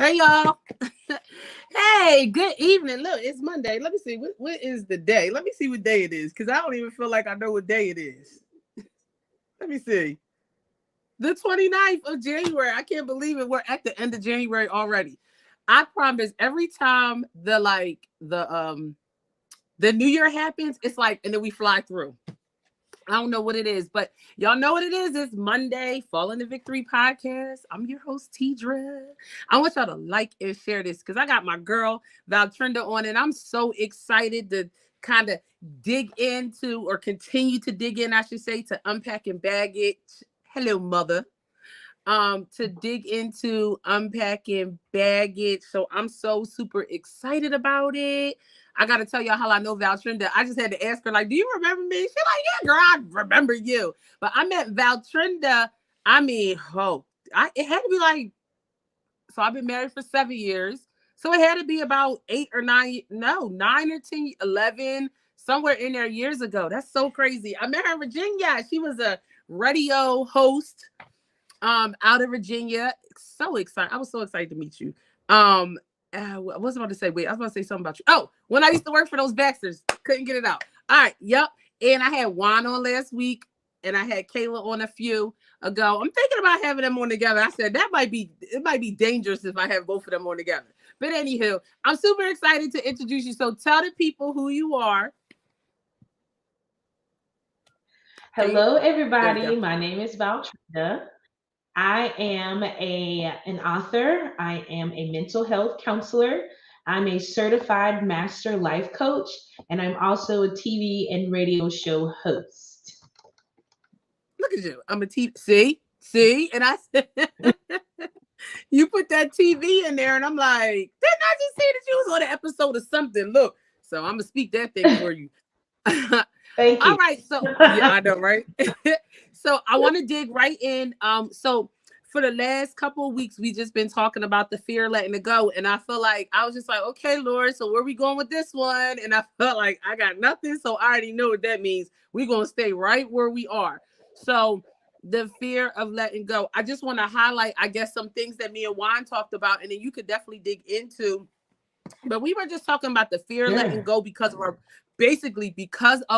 Hey, y'all. Hey, good evening. Look, it's Monday. Let me see. What is the day? Let me see what day it is, because I don't even feel like I know what day it is. Let me see. The 29th of January. I can't believe it. We're at the end of January already. I promise every time the new year happens, it's like, and then we fly through. I don't know what it is, but y'all know what it is. It's Monday, Falling to Victory podcast. I'm your host, Tidra. I want y'all to like and share this because I got my girl, ValTrenda, on, and I'm so excited to kind of dig into, or continue to dig in, I should say, to Unpacking Baggage. Hello, mother. To dig into Unpacking Baggage. So I'm so super excited about it. I got to tell y'all how I know ValTrenda. I just had to ask her, like, do you remember me? She's like, yeah, girl, I remember you. But I met ValTrenda. It had to be like, so I've been married for 7 years. So it had to be about 9 or 10, 11, somewhere in there years ago. That's so crazy. I met her in Virginia. She was a radio host out of Virginia. So excited. I was so excited to meet you. I was about to say, wait, I was about to say something about you. Oh, when I used to work for those Baxters, couldn't get it out. All right, yep. And I had Juan on last week, and I had Kayla on a few ago. I'm thinking about having them on together. I said it might be dangerous if I have both of them on together. But anywho, I'm super excited to introduce you. So tell the people who you are. Hello, everybody. My name is ValTrenda. I am an author. I am a mental health counselor. I'm a certified master life coach, and I'm also a TV and radio show host. Look at you. I'm a TV. See, and I said, you put that TV in there, and I'm like, didn't I just say that you was on an episode of something? Look, so I'm gonna speak that thing for you. Thank you. All right, so yeah, I know, right? So I want to dig right in. So for the last couple of weeks, we just been talking about the fear of letting it go, and I feel like I was just like, okay, Lord, so where we going with this one? And I felt like I got nothing, so I already know what that means. We're gonna stay right where we are. So the fear of letting go. I just want to highlight, I guess, some things that me and Juan talked about, and then you could definitely dig into. But we were just talking about the fear of letting go because of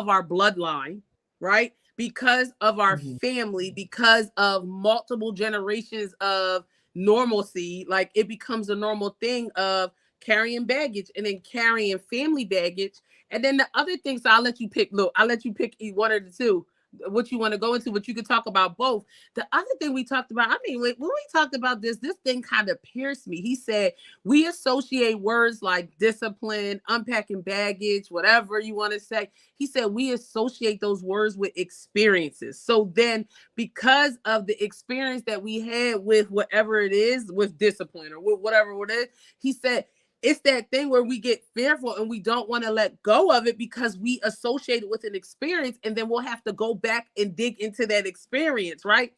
our bloodline, right? Because of our family, because of multiple generations of normalcy. Like, it becomes a normal thing of carrying baggage and then carrying family baggage. And then the other things, so I'll let you pick. Look, I'll let you pick one of the two, what you want to go into, but you could talk about both. The other thing we talked about, I mean, when we talked about this thing kind of pierced me. He said, we associate words like discipline, unpacking baggage, whatever you want to say. He said, we associate those words with experiences. So then, because of the experience that we had with whatever it is, with discipline or with whatever it is, he said, it's that thing where we get fearful and we don't want to let go of it because we associate it with an experience, and then we'll have to go back and dig into that experience, right?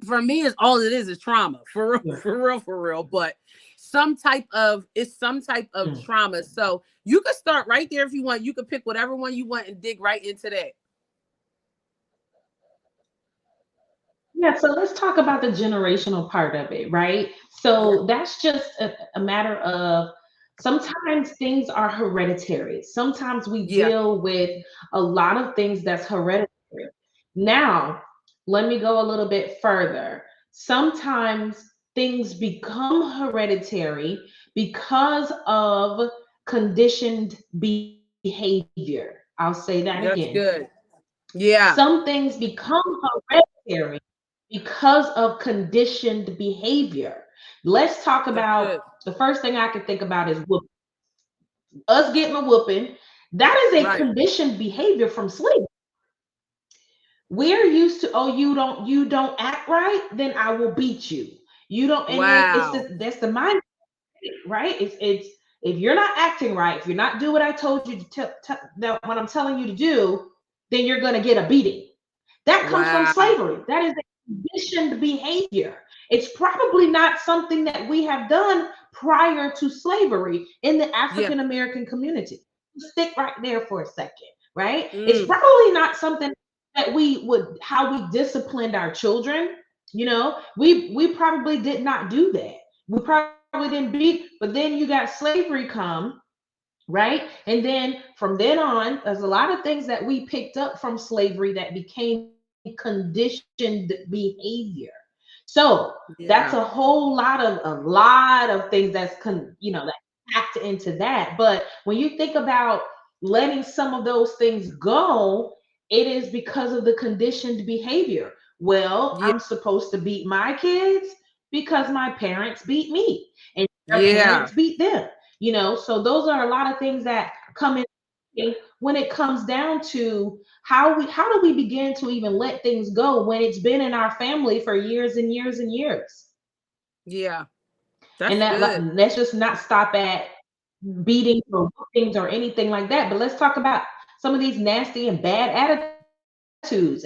For me, it's all it is trauma, for real. But some type of trauma. So you can start right there if you want. You can pick whatever one you want and dig right into that. Yeah, so let's talk about the generational part of it, right? So that's just a matter of, sometimes things are hereditary. Sometimes we deal with a lot of things that's hereditary. Now, let me go a little bit further. Sometimes things become hereditary because of conditioned behavior. I'll say that again. That's good. Yeah. Some things become hereditary because of conditioned behavior. Let's talk about, the first thing I can think about is whooping. Us getting a whooping. That is a conditioned behavior from slavery. We're used to, oh, you don't act right, then I will beat you. You don't, and then that's the mindset, right? It's if you're not acting right, if you're not doing what I told you to that what I'm telling you to do, then you're gonna get a beating. That comes from slavery. That is a conditioned behavior. It's probably not something that we have done prior to slavery in the African American community. Stick right there for a second, right? It's probably not something that how we disciplined our children. You know, we probably did not do that. We probably didn't beat, but then you got slavery come, right? And then from then on, there's a lot of things that we picked up from slavery that became conditioned behavior. So that's a Yeah. whole lot of things that packed into that. But when you think about letting some of those things go, it is because of the conditioned behavior. Well, Yeah. I'm supposed to beat my kids because my parents beat me and their Yeah. parents beat them. So those are a lot of things that come in when it comes down to how do we begin to even let things go when it's been in our family for years and years and years. Yeah. And That's good. let's just not stop at beating or things or anything like that, but let's talk about some of these nasty and bad attitudes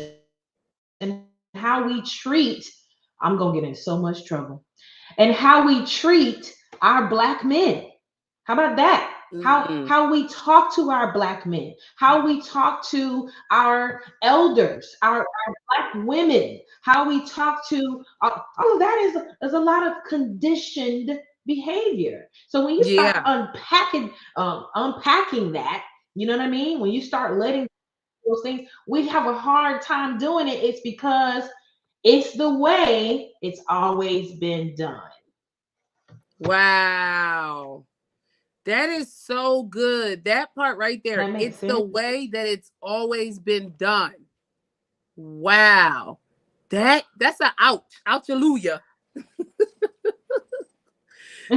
and how we treat. I'm gonna get in so much trouble. And how we treat our black men. How about that? How we Mm, talk to our black men, how we talk to our elders, our black women, how we talk to all of that is a lot of conditioned behavior. So when you start yeah. unpacking that, you know what I mean? When you start letting those things, we have a hard time doing it. It's because it's the way it's always been done. Wow. That is so good. That part right there. That makes It's the sense. way that it's always been done. Wow. That's a ouch. Ouchaloosah.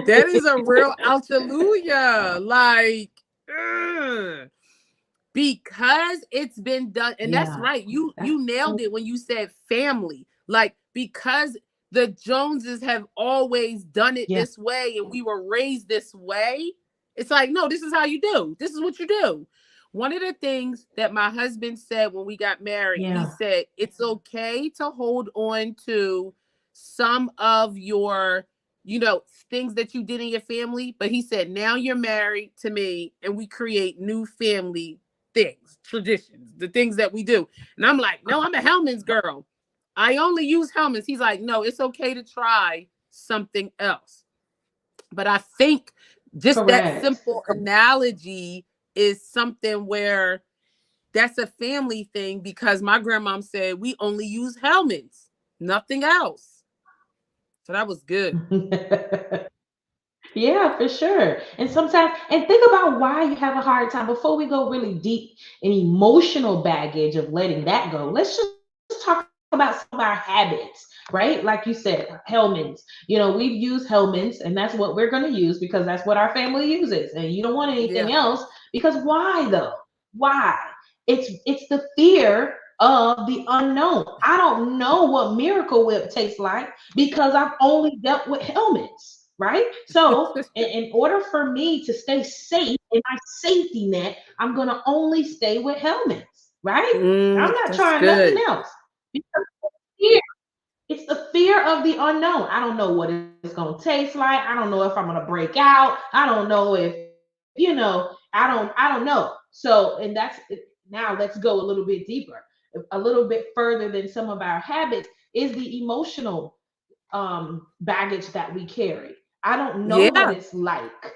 That is a real ouchaloosah. Like, ugh. Because it's been done, and that's Yeah. right. You That's you nailed it when you said family. Like, because the Joneses have always done it yeah. this way and we were raised this way. It's like, no, this is how you do. This is what you do. One of the things that my husband said when we got married, he Yeah. said it's okay to hold on to some of your, things that you did in your family, but he said now you're married to me and we create new family things, traditions, the things that we do. And I'm like, no, I'm a Hellman's girl. I only use Hellman's. He's like, no, it's okay to try something else. But I think just that Correct. simple analogy is something where that's a family thing because my grandmom said we only use Hellman's, nothing else. So that was good. Yeah, for sure. And sometimes, and think about why you have a hard time before we go really deep in emotional baggage of letting that go. Let's just talk about some of our habits, right? Like you said, Hellman's. We've used Hellman's, and that's what we're going to use because that's what our family uses. And you don't want anything Yeah. else because why though? Why? It's the fear of the unknown. I don't know what Miracle Whip tastes like because I've only dealt with Hellman's, right? So, in order for me to stay safe in my safety net, I'm going to only stay with Hellman's, right? I'm not That's trying nothing good. else because fear, it's the fear of the unknown. I don't know what it's going to taste like. I don't know if I'm going to break out. I don't know if, I don't know. So, and now let's go a little bit deeper, a little bit further than some of our habits is the emotional baggage that we carry. I don't know what Yeah. it's like.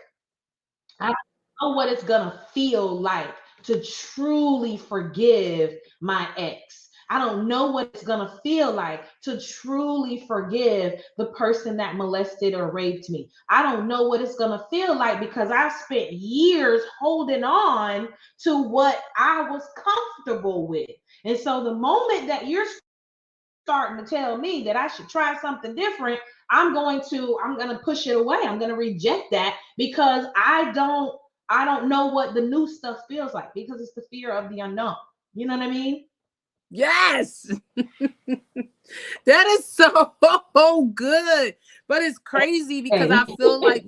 I don't know what it's gonna feel like to truly forgive my ex. I don't know what it's gonna feel like to truly forgive the person that molested or raped me. I don't know what it's gonna feel like because I've spent years holding on to what I was comfortable with. And so the moment that you're starting to tell me that I should try something different, I'm going to push it away. I'm going to reject that because I don't know what the new stuff feels like because it's the fear of the unknown. You know what I mean? Yes. That is so good. But it's crazy because Hey. I feel like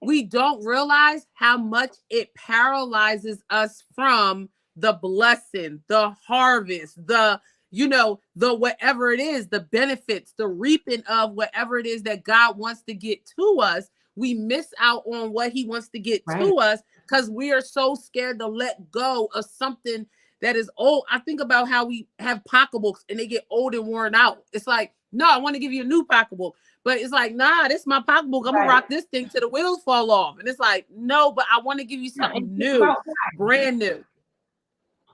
we don't realize how much it paralyzes us from the blessing, the harvest, the whatever it is, the benefits, the reaping of whatever it is that God wants to get to us. We miss out on what he wants to get Right. to us because we are so scared to let go of something that is old. I think about how we have pocketbooks and they get old and worn out. It's like, no, I want to give you a new pocketbook. But it's like, nah, this is my pocketbook. I'm gonna rock this thing till the wheels fall off. And it's like, no, but I want to give you something new, brand new.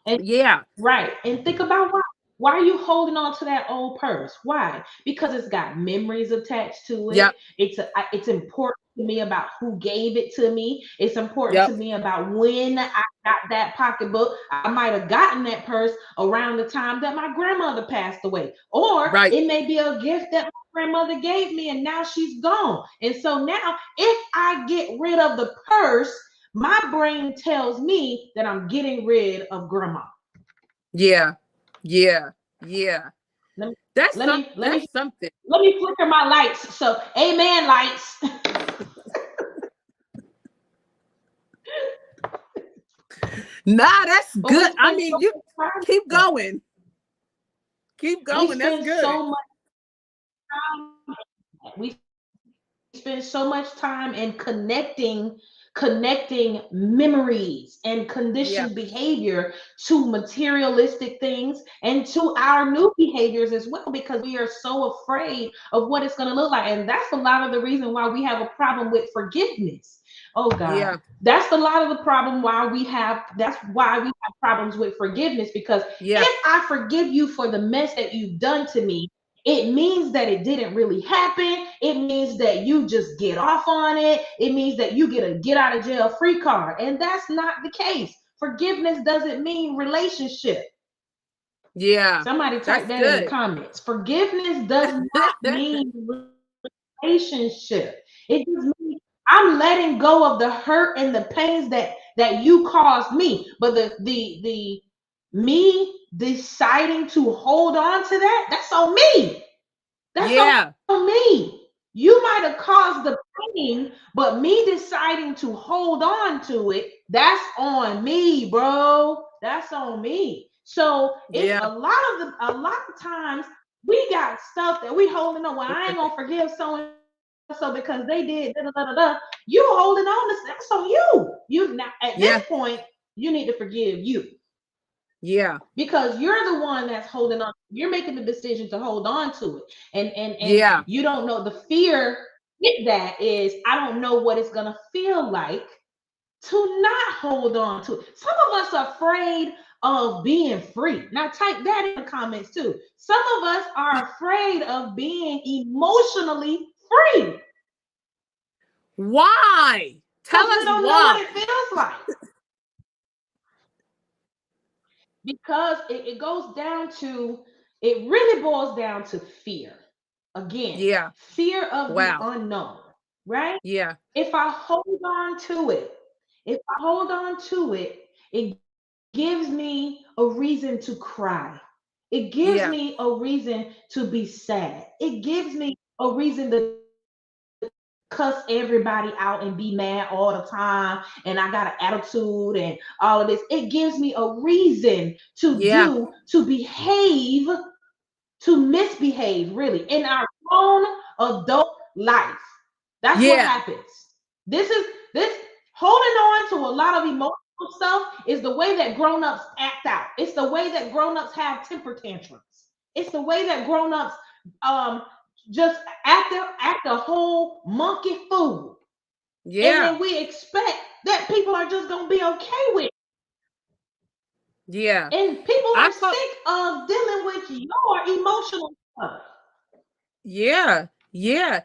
And right. And think about why. Why are you holding on to that old purse? Why? Because it's got memories attached to it. Yep. It's important to me about who gave it to me. It's important to me about when I got that pocketbook. I might have gotten that purse around the time that my grandmother passed away. Or it may be a gift that my grandmother gave me and now she's gone. And so now if I get rid of the purse, my brain tells me that I'm getting rid of grandma. Yeah. That's something. Let me flicker my lights. So, amen, lights. Nah, that's good. I mean, you keep going. Keep going. That's good. We spend so much time in connecting memories and conditioned behavior to materialistic things and to our new behaviors as well, because we are so afraid of what it's going to look like. And that's a lot of the reason why we have a problem with forgiveness. Oh God, that's a lot of the problem that's why we have problems with forgiveness, because if I forgive you for the mess that you've done to me, it means that it didn't really happen. It means that you just get off on it. It means that you get a get out of jail free card. And that's not the case. Forgiveness doesn't mean relationship. Yeah. Somebody type that in the comments. Forgiveness does not mean relationship. It just means I'm letting go of the hurt and the pains that you caused me. But the me deciding to hold on to that's on me. That's on me. You might have caused the pain, but me deciding to hold on to it, that's on me, bro. That's on me. So it's a lot of times we got stuff that we holding on. Well, I ain't gonna forgive so and so because they did da, da, da, da. You holding on to that's on you. You now at this point, you need to forgive you. Yeah. Because you're the one that's holding on. You're making the decision to hold on to it. And you don't know, the fear with that is I don't know what it's gonna feel like to not hold on to it. Some of us are afraid of being free. Now type that in the comments too. Some of us are afraid of being emotionally free. Why? Tell us we don't know what it feels like. Because it goes down to, it really boils down to fear. Again, fear of the unknown, right? Yeah. If I hold on to it, it gives me a reason to cry. It gives me a reason to be sad. It gives me a reason to cuss everybody out and be mad all the time, and I got an attitude and all of this. It gives me a reason to behave, to misbehave, really, in our own adult life. That's what happens. This holding on to a lot of emotional stuff is the way that grown-ups act out. It's the way that grown-ups have temper tantrums. It's the way that grown-ups just act a whole monkey fool. Yeah. And then we expect that people are just gonna be okay with it. Yeah. And people are sick of dealing with your emotional stuff. Yeah. I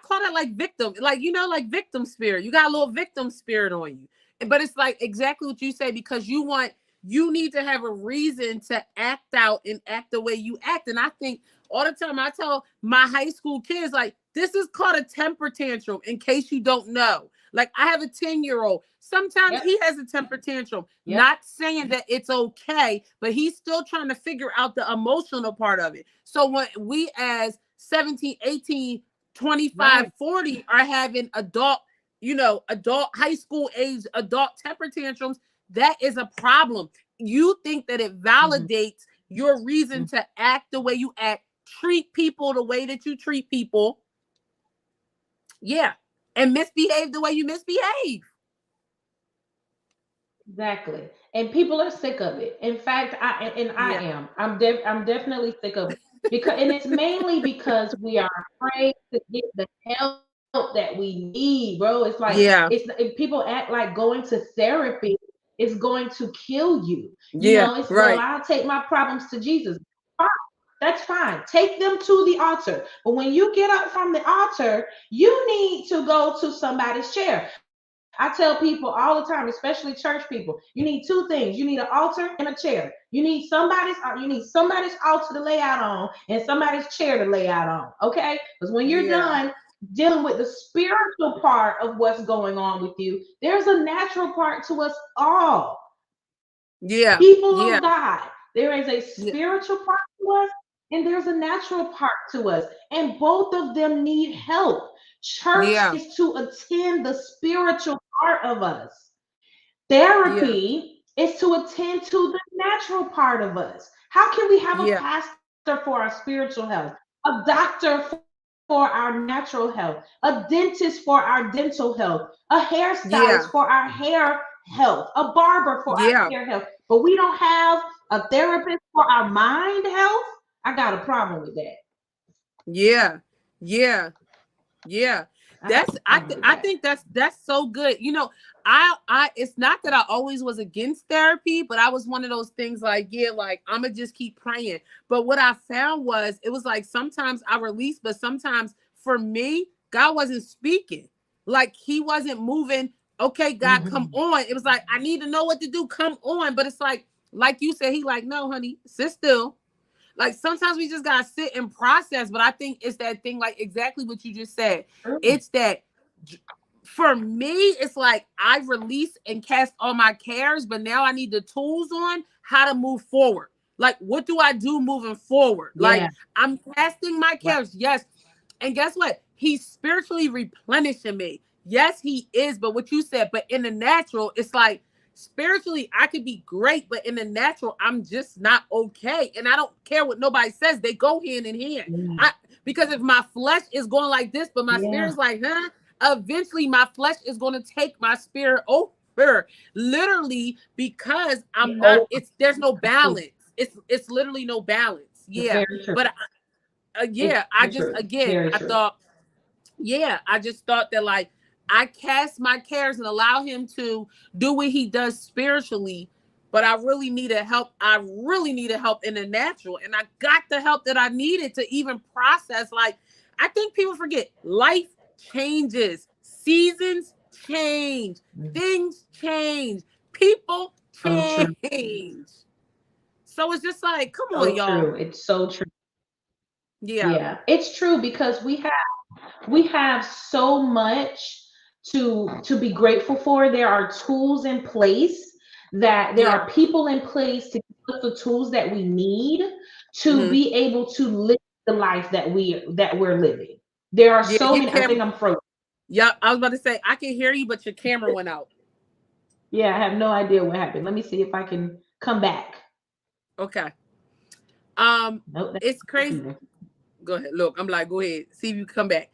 call it like victim, like, like victim spirit. You got a little victim spirit on you. But it's like exactly what you say, because you need to have a reason to act out and act the way you act. And I think all the time I tell my high school kids, like, this is called a temper tantrum, in case you don't know. Like, I have a 10-year-old. Sometimes he has a temper tantrum. Not saying that it's okay, but he's still trying to figure out the emotional part of it. So when we as 17, 18, 25, 40 are having adult high school age adult temper tantrums, that is a problem. You think that it validates your reason to act the way you act, treat people the way that you treat people. Yeah. And misbehave the way you misbehave. Exactly. And people are sick of it. In fact, I am. I'm definitely sick of it. And it's mainly because we are afraid to get the help that we need, bro. It's like Yeah, if people act like going to therapy is going to kill you. yeah, It's, well, right. I'll take my problems to Jesus. Fine. That's fine. Take them to the altar. But when you get up from the altar, you need to go to somebody's chair. I tell people all the time, especially church people, you need two things. You need an altar and a chair. You need somebody's altar to lay out on and somebody's chair to lay out on. Okay? Because when you're Yeah, done dealing with the spiritual part of what's going on with you, there's a natural part to us all. yeah, People yeah, of God, there is a yeah, spiritual part to us and there's a natural part to us, and both of them need help. Church yeah, is to attend the spiritual part of us. yeah, Therapy is to attend to the natural part of us. How can we have a yeah, pastor for our spiritual health, a doctor for our natural health, a dentist for our dental health, a hairstylist for our yeah, hair health, a barber for our hair yeah, health, but we don't have a therapist for our mind health? I got a problem with that. yeah, yeah. Yeah. I have a problem with I that. think that's so good. I it's not that I always was against therapy, but I was one of those things like, yeah, like I'm gonna just keep praying. But what I found was it was like sometimes I released, but sometimes for me, God wasn't speaking. Like he wasn't moving. Okay, God, come Mhm. on. It was like I need to know what to do. Come on. But it's like you said, he like, no, honey, sit still. Like sometimes we just gotta sit and process, but I think it's that thing, like exactly what you just said. True. It's that for me, it's like I release and cast all my cares, but now I need the tools on how to move forward. Like, what do I do moving forward? Like, Yeah. I'm casting my Right. cares, yes. And guess what? He's spiritually replenishing me. Yes, he is. But what you said, but in the natural, it's like spiritually, I could be great, but in the natural, I'm just not okay. And I don't care what nobody says, they go hand in hand. Yeah. I Because if my flesh is going like this, but my Yeah. spirit's like, huh? Eventually my flesh is going to take my spirit over. Literally, because I'm not, Oh, there's no that's true. balance. It's literally no balance. That's Yeah. very true. But It's yeah, I very just true. again Very I true. thought, yeah, I just thought that like I cast my cares and allow him to do what he does spiritually. But I really needed help. I really needed help in the natural. And I got the help that I needed to even process. Like, I think people forget life changes, seasons change, Mm. things change, people So true. change. So it's just like, come on, So y'all. true. It's so true. Yeah, Yeah, it's true because we have so much to be grateful for. There are tools in place, that there yeah. are people in place to give us the tools that we need to Hmm. be able to live the life that we're living. There are Yeah, so your many. I camera. think I'm frozen. Yeah, I was about to say I can hear you, but your camera went out. Yeah, I have no idea what happened. Let me see if I can come back. Okay. Nope, that's It's not crazy. either. Go ahead. Look, I'm like, go ahead. See if you come back.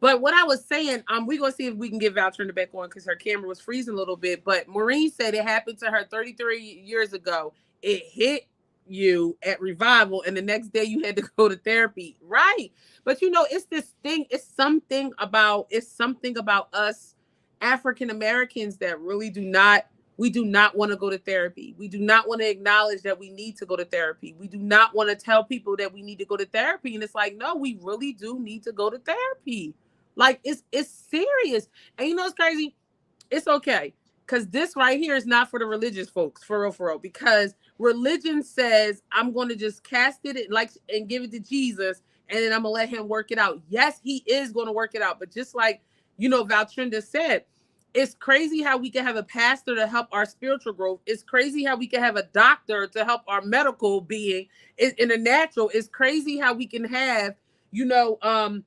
But what I was saying, we're gonna see if we can get ValTrenda back on because her camera was freezing a little bit. But Maureen said it happened to her 33 years ago. It hit you at revival, and the next day you had to go to therapy. Right. But it's this thing, it's something about us African Americans that really do not want to go to therapy. We do not want to acknowledge that we need to go to therapy. We do not want to tell people that we need to go to therapy. And it's like, no, we really do need to go to therapy. Like it's serious. And it's crazy. It's okay. Because this right here is not for the religious folks, for real. Because religion says I'm going to just cast it and give it to Jesus, and then I'm gonna let him work it out. Yes, he is going to work it out. But just like Valtrinda said, it's crazy how we can have a pastor to help our spiritual growth. It's crazy how we can have a doctor to help our medical being in the natural. It's crazy how we can have, you know, um,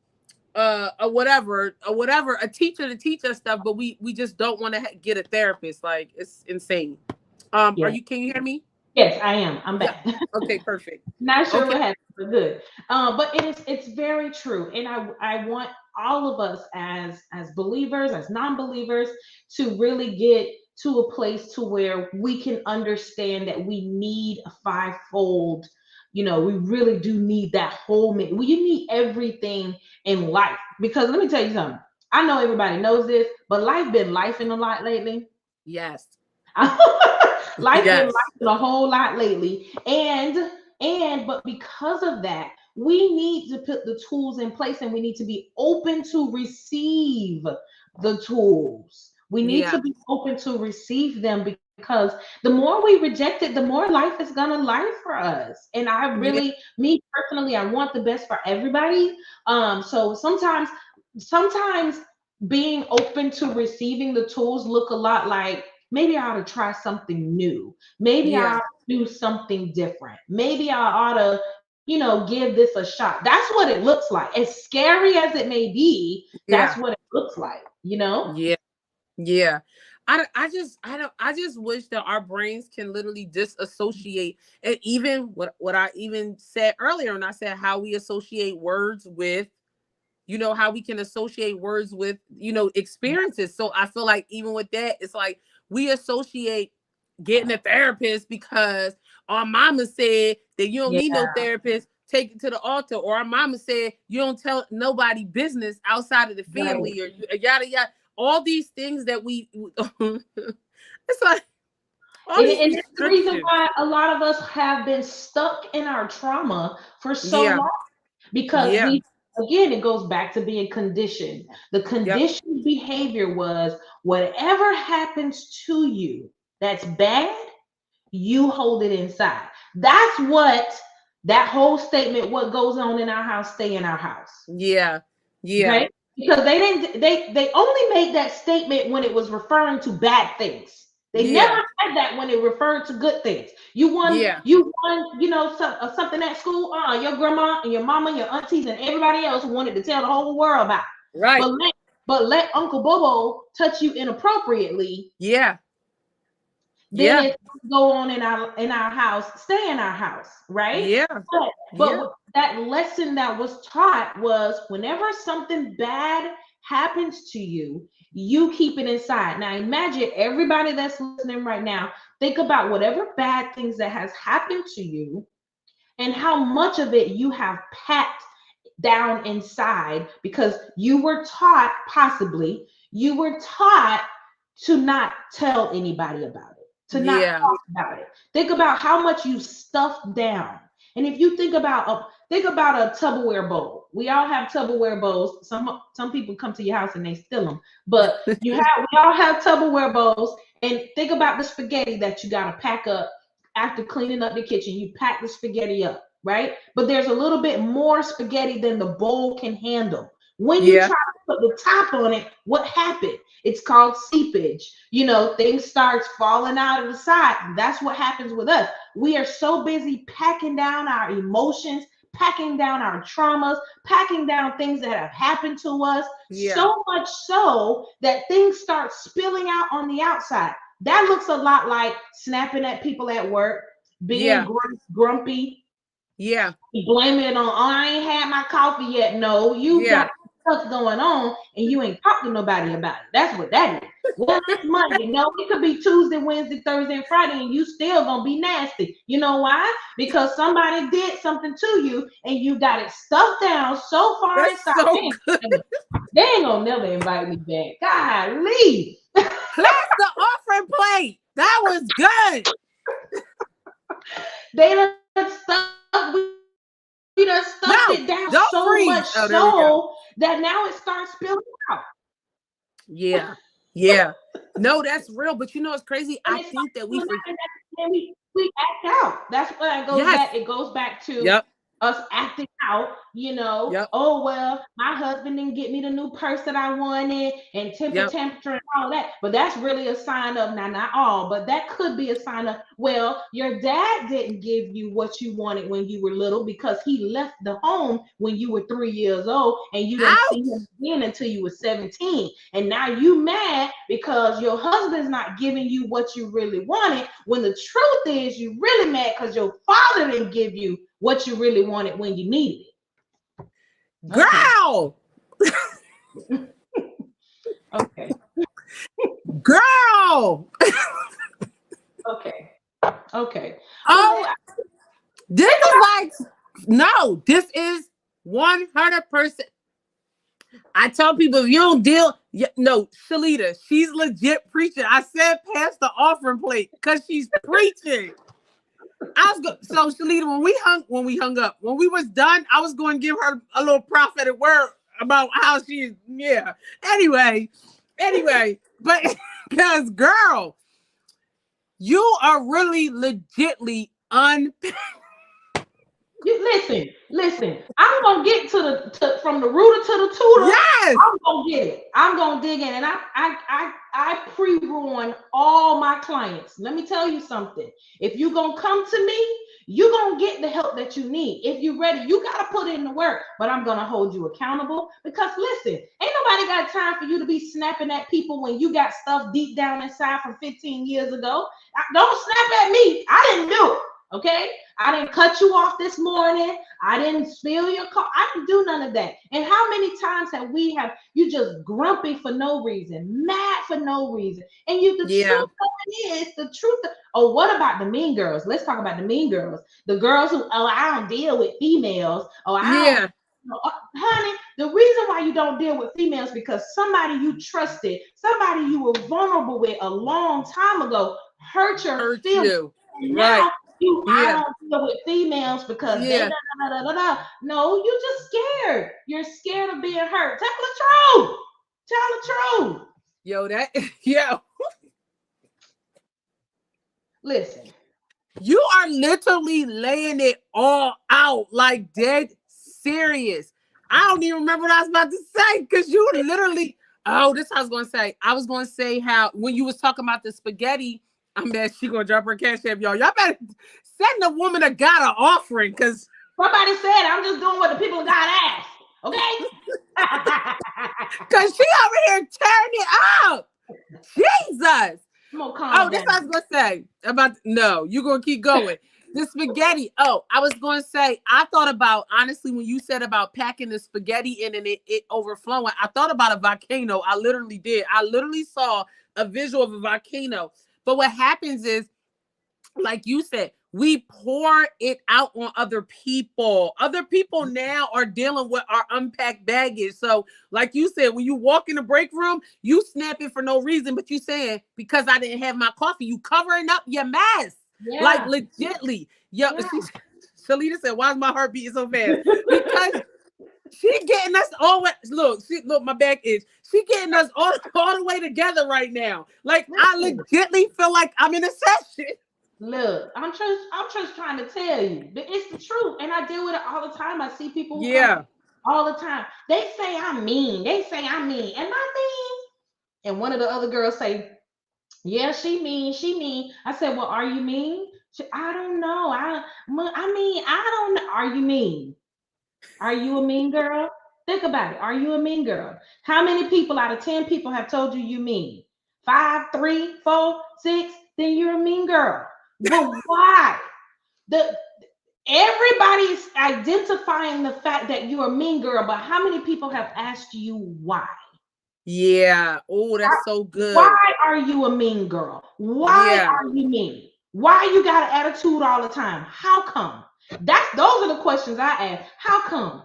a teacher to teach us stuff, but we just don't want to get a therapist. Like it's insane. Are Yeah. you? Can you hear me? Yes, I am. I'm Yeah. back. Okay. Perfect. Not sure Okay. what happened, but good. But it's very true, and I want all of us as believers, as non-believers, to really get to a place to where we can understand that we need a fivefold we really do need that whole mix. Well, you need everything in life, because let me tell you something. I know everybody knows this, but life been lifing a lot lately. Yes. Life been Yes. lifing a whole lot lately, but because of that, we need to put the tools in place, and we need to be open to receive the tools. We need Yeah. to be open to receive them, because the more we reject it, the more life is gonna life for us. And I Yeah. really, me personally, I want the best for everybody. So sometimes being open to receiving the tools look a lot like, maybe I ought to try something new. Maybe I ought Yeah. to do something different. Maybe I ought to, give this a shot. That's what it looks like. As scary as it may be, that's Yeah. what it looks like. Yeah. Yeah. I just wish that our brains can literally disassociate. And even what I even said earlier, and I said how we associate words with, how we can associate words with, experiences. So I feel like even with that, it's like we associate getting a therapist because our mama said that you don't Yeah, need no therapist, take it to the altar. Or our mama said you don't tell nobody business outside of the right. family, or yada yada. All these things that we it's like all And, these and that's the reason restrictions. why a lot of us have been stuck in our trauma for so Yeah. long, because Yeah. again, it goes back to being conditioned. The Yep. conditioned behavior was, whatever happens to you that's bad, you hold it inside. That's what that whole statement, what goes on in our house, stay in our house. Yeah. Yeah. Okay? Because they only made that statement when it was referring to bad things. They never Yeah. said that when it referred to good things. Yeah. Something at school. Your grandma and your mama, your aunties, and everybody else wanted to tell the whole world about it. Right. But let Uncle Bobo touch you inappropriately, Yeah. then Yeah. it go on in our house, stay in our house, right? Yeah. But Yeah. that lesson that was taught was, whenever something bad happens to you, you keep it inside. Now imagine everybody that's listening right now, think about whatever bad things that has happened to you, and how much of it you have packed down inside, because you were taught to not tell anybody about it, to not Yeah. talk about it. Think about how much you stuffed down. And if you think about a Tupperware bowl. We all have Tupperware bowls. Some people come to your house and they steal them, but we all have Tupperware bowls. And think about the spaghetti that you got to pack up after cleaning up the kitchen. You pack the spaghetti up, right? But there's a little bit more spaghetti than the bowl can handle. When you Yeah. try to put the top on it, what happened? It's called seepage. Things starts falling out of the side. That's what happens with us. We are so busy packing down our emotions, packing down our traumas, packing down things that have happened to us, Yeah. so much so that things start spilling out on the outside. That looks a lot like snapping at people at work, being Yeah. grumpy, Yeah. blaming it on, I ain't had my coffee yet. No, you Yeah. got stuff going on and you ain't talking to nobody about it. That's what that is. Well, it's Monday. No, it could be Tuesday, Wednesday, Thursday, and Friday, and you still gonna be nasty. You know why? Because somebody did something to you and you got it stuffed down so far That's inside. so good. They ain't gonna never invite me back. God, leave. Pass the offering plate. That was good. They done we done stuffed No, it down don't so much freeze. Oh, there we go. so that now it starts spilling out. Yeah. Yeah. No, that's real. But it's crazy. And I it's think that not, and then we act out. That's why it goes yes. back. It goes back to Yep. us acting out. Yep. Oh well, my husband didn't get me the new purse that I wanted, and Yep. temperature and all that. But that's really a sign of, now not all, but that could be a sign of, well, your dad didn't give you what you wanted when you were little, because he left the home when you were 3 years old, and you didn't see him Ouch. again until you were 17. And now you mad because your husband's not giving you what you really wanted, when the truth is you really mad because your father didn't give you what you really wanted when you needed it. Okay. Girl. Okay. Girl. Okay. Okay. Well, Oh, This is like, no, this is 100%. I tell people, if you don't deal, no, Shalita, she's legit preaching. I said pass the offering plate because she's preaching. I was good. So Shalita, when we hung up, when we was done, I was going to give her a little prophetic word about how she's, yeah. Anyway, but because girl, you are really legitly Listen. I'm gonna get from the rooter to the tutor. Yes, I'm gonna get it. I'm gonna dig in, and I pre-warn all my clients. Let me tell you something. If you gonna come to me, you gonna get the help that you need. If you ready, you gotta put in the work. But I'm gonna hold you accountable because listen, ain't nobody got time for you to be snapping at people when you got stuff deep down inside from 15 years ago. Don't snap at me. I didn't do it. Okay, I didn't cut you off this morning. I didn't spill your car. I didn't do none of that. And how many times have you just grumpy for no reason, mad for no reason? And the truth of it is, the truth. Oh, what about the mean girls? Let's talk about the mean girls. The girls who, I don't deal with females. Honey, the reason why you don't deal with females because somebody you trusted, somebody you were vulnerable with a long time ago, hurt feelings. Right. I don't deal with females because they No, you just scared. You're scared of being hurt. Tell the truth. Tell the truth. Yo. Listen. You are literally laying it all out, like dead serious. I don't even remember what I was about to say because you literally. Oh, this I was going to say. I was going to say how when you was talking about the spaghetti. I'm mad she gonna drop her cash app, y'all. Y'all better send the woman of God an offering, cause somebody said I'm just doing what the people of God ask. Okay? Cause she over here tearing it up. Jesus. This I was gonna say about you're gonna keep going. The spaghetti. Oh, I was gonna say, I thought about honestly when you said about packing the spaghetti in and it overflowing, I thought about a volcano. I literally did. I literally saw a visual of a volcano. But what happens is, like you said, we pour it out on other people. Other people now are dealing with our unpacked baggage. So, like you said, when you walk in the break room, you snapping for no reason, but you saying, because I didn't have my coffee, you covering up your mess. Yeah. Like, legitly. Shalita said, why is my heart beating so fast? Because she getting us all. Look, my back itch. She getting us all the way together right now. Like, I legitly feel like I'm in a session. Look, I'm just trying to tell you, it's the truth, and I deal with it all the time. I see people all the time. They say I'm mean. Am I mean? And one of the other girls say, yeah, she mean. I said, well, are you mean? I don't know. I don't know. Are you mean? Are you a mean girl? Think about it. Are you a mean girl? How many people out of 10 people have told you mean? 5, 3, 4, 6, then you're a mean girl. But why? Everybody's identifying the fact that you're a mean girl, but how many people have asked you why? Yeah. Oh, that's so good. Why are you a mean girl? Why are you mean? Why you got an attitude all the time? How come? Those are the questions I ask. How come?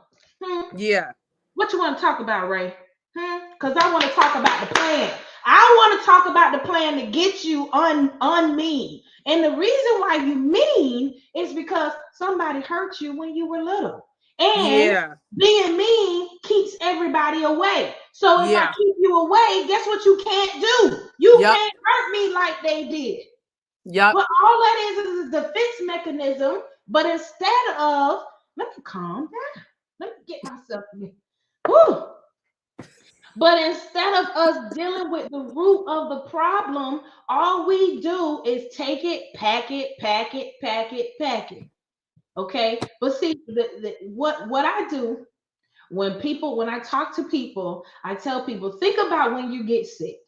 Yeah. What you want to talk about, Ray? Because I want to talk about the plan. I want to talk about the plan to get you unmean. And the reason why you mean is because somebody hurt you when you were little. And being mean keeps everybody away. So if I keep you away, guess what you can't do? You can't hurt me like they did. Yeah. But all that is a defense mechanism. But instead of, let me calm down. Let me get myself in. Woo. But instead of us dealing with the root of the problem, all we do is take it, pack it. Okay. But see, what I do when I talk to people, I tell people, think about when you get sick.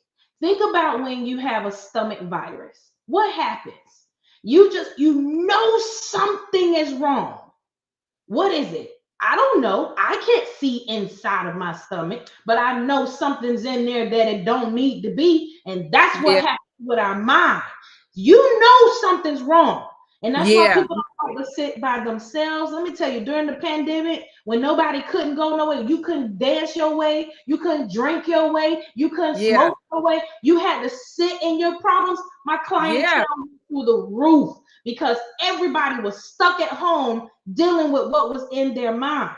Think about when you have a stomach virus. What happens? You know something is wrong. What is it? I don't know. I can't see inside of my stomach, but I know something's in there that it don't need to be. And that's what happens with our mind. You know something's wrong. And that's why people don't like to sit by themselves. Let me tell you, during the pandemic, when nobody couldn't go nowhere, you couldn't dance your way, you couldn't drink your way, you couldn't smoke your way, you had to sit in your problems. My clientele went through the roof because everybody was stuck at home dealing with what was in their mind.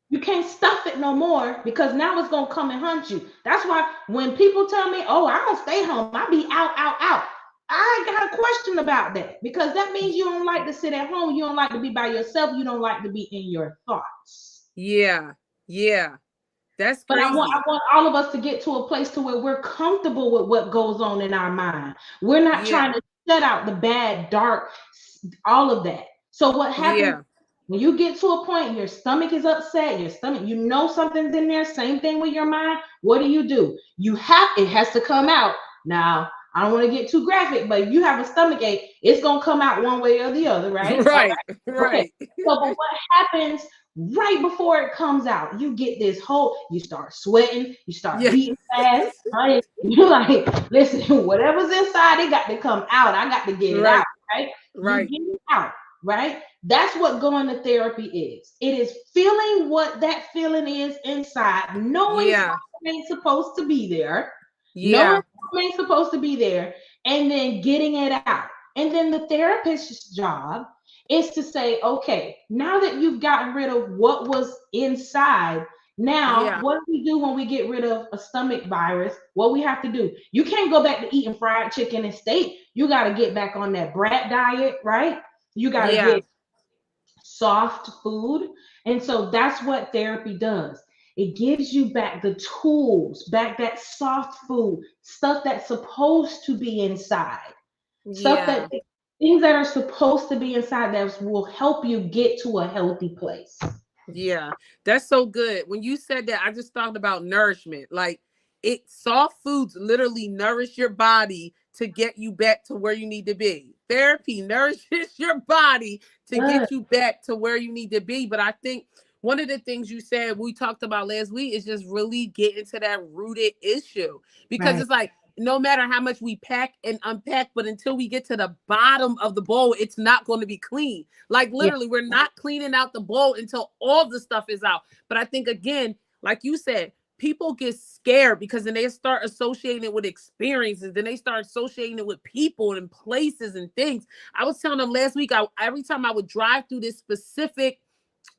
You can't stuff it no more because now it's gonna come and hunt you. That's why when people tell me, "Oh, I'm gonna stay home, I'll be out, out," I got a question about that because that means you don't like to sit at home. You don't like to be by yourself. You don't like to be in your thoughts. Yeah. That's but crazy. I want all of us to get to a place to where we're comfortable with what goes on in our mind. We're not trying to shut out the bad, dark, all of that. So what happens when you get to a point, your stomach is upset, you know something's in there, same thing with your mind. What do? It has to come out. Now, I don't want to get too graphic, but you have a stomach ache, it's going to come out one way or the other, right? Right. Okay. So, but what happens right before it comes out? You get this you start sweating, you start beating fast, right? You're like, listen, whatever's inside, it got to come out. I got to get it out, right? You get it out, right? That's what going to therapy is. It is feeling what that feeling is inside, knowing something ain't supposed to be there, knowing something ain't supposed to be there, and then getting it out. And then the therapist's job is to say, okay, now that you've gotten rid of what was inside, now what do we do when we get rid of a stomach virus? What we have to do? You can't go back to eating fried chicken and steak. You got to get back on that brat diet, right? You got to get soft food. And so that's what therapy does. It gives you back the tools, back that soft food, stuff that's supposed to be inside, things that are supposed to be inside that will help you get to a healthy place. Yeah, that's so good. When you said that, I just thought about nourishment. Like soft foods literally nourish your body to get you back to where you need to be. Therapy nourishes your body to get you back to where you need to be. But I think one of the things you said we talked about last week is just really getting to that rooted issue, because it's like, no matter how much we pack and unpack, but until we get to the bottom of the bowl, it's not going to be clean. Like literally, we're not cleaning out the bowl until all the stuff is out. But I think, again, like you said, people get scared because then they start associating it with experiences. Then they start associating it with people and places and things. I was telling them last week, every time I would drive through this specific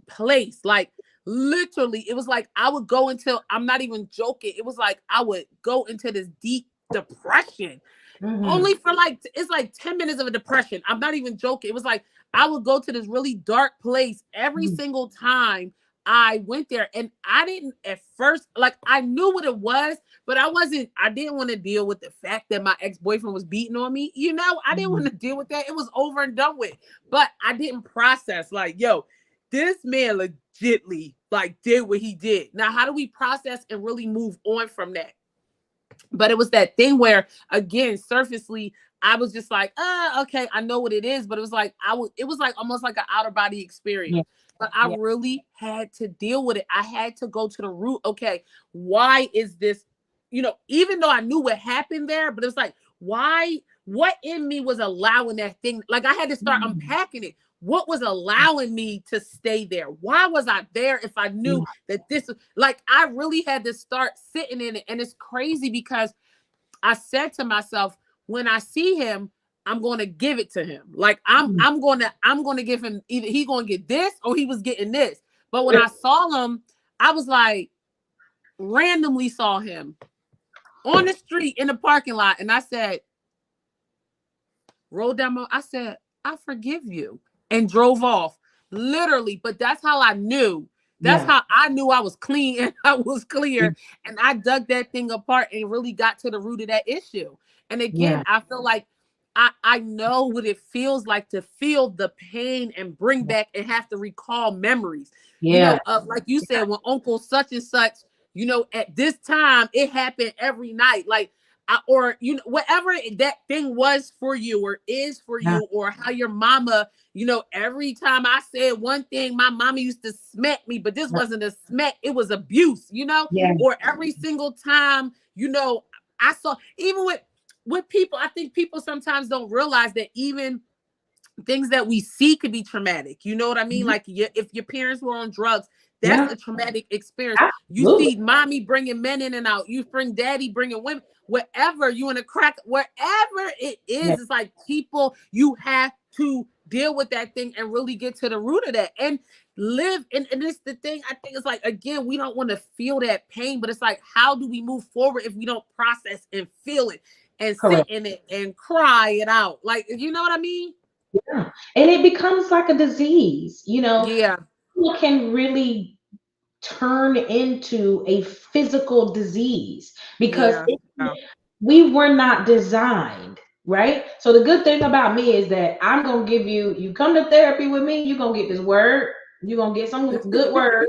place, like literally, it was like I would go into, I'm not even joking, it was like I would go into this deep depression, only for it's like 10 minutes of a depression. I'm not even joking. It was like I would go to this really dark place every single time I went there. And I didn't at first, I knew what it was, but I didn't want to deal with the fact that my ex-boyfriend was beating on me. I didn't want to deal with that. It was over and done with. But I didn't process this man legitly did what he did. Now, how do we process and really move on from that? But it was that thing where, again, surfacely, I was just like, okay, I know what it is. But it was like, it was like almost like an outer body experience. But I really had to deal with it. I had to go to the root. Okay, why is this, even though I knew what happened there, but it's like, why, what in me was allowing that thing? Like I had to start unpacking it. What was allowing me to stay there? Why was I there if I knew that this, I really had to start sitting in it. And it's crazy because I said to myself, when I see him, I'm going to give it to him. I'm going to give him, either he going to get this or he was getting this. But when I saw him, I was like, randomly saw him on the street in the parking lot. And I said, rolled down I said, I forgive you. And drove off, literally. But that's how I knew. That's how I knew I was clean and I was clear. And I dug that thing apart and really got to the root of that issue. And again, I feel like I know what it feels like to feel the pain and bring back and have to recall memories. Of, like you said, when Uncle such and such, at this time, it happened every night. Whatever that thing was for you or is for you, or how your mama, every time I said one thing, my mama used to smack me, but this wasn't a smack, it was abuse, or every single time, I saw, even with, with people, I think people sometimes don't realize that even things that we see could be traumatic. You know what I mean? Mhm. Like if your parents were on drugs, that's Yeah, a traumatic experience. You absolutely. see mommy bringing men in and out. You bring daddy bringing women. Wherever you in a crack, wherever it Yeah, is, it's like people, you have to deal with that thing and really get to the root of that and live. And it's the thing, I think it's like, again, we don't want to feel that pain, but it's like, how do we move forward if we don't process and feel it and sit correct. in it and cry it out? Like, you know what I mean? Yeah. And it becomes like a disease, Yeah. people can really turn into a physical disease because Yeah. Yeah. we were not designed, right? So the good thing about me is that I'm gonna give you, you come to therapy with me, you're gonna get this word, you're gonna get some good word,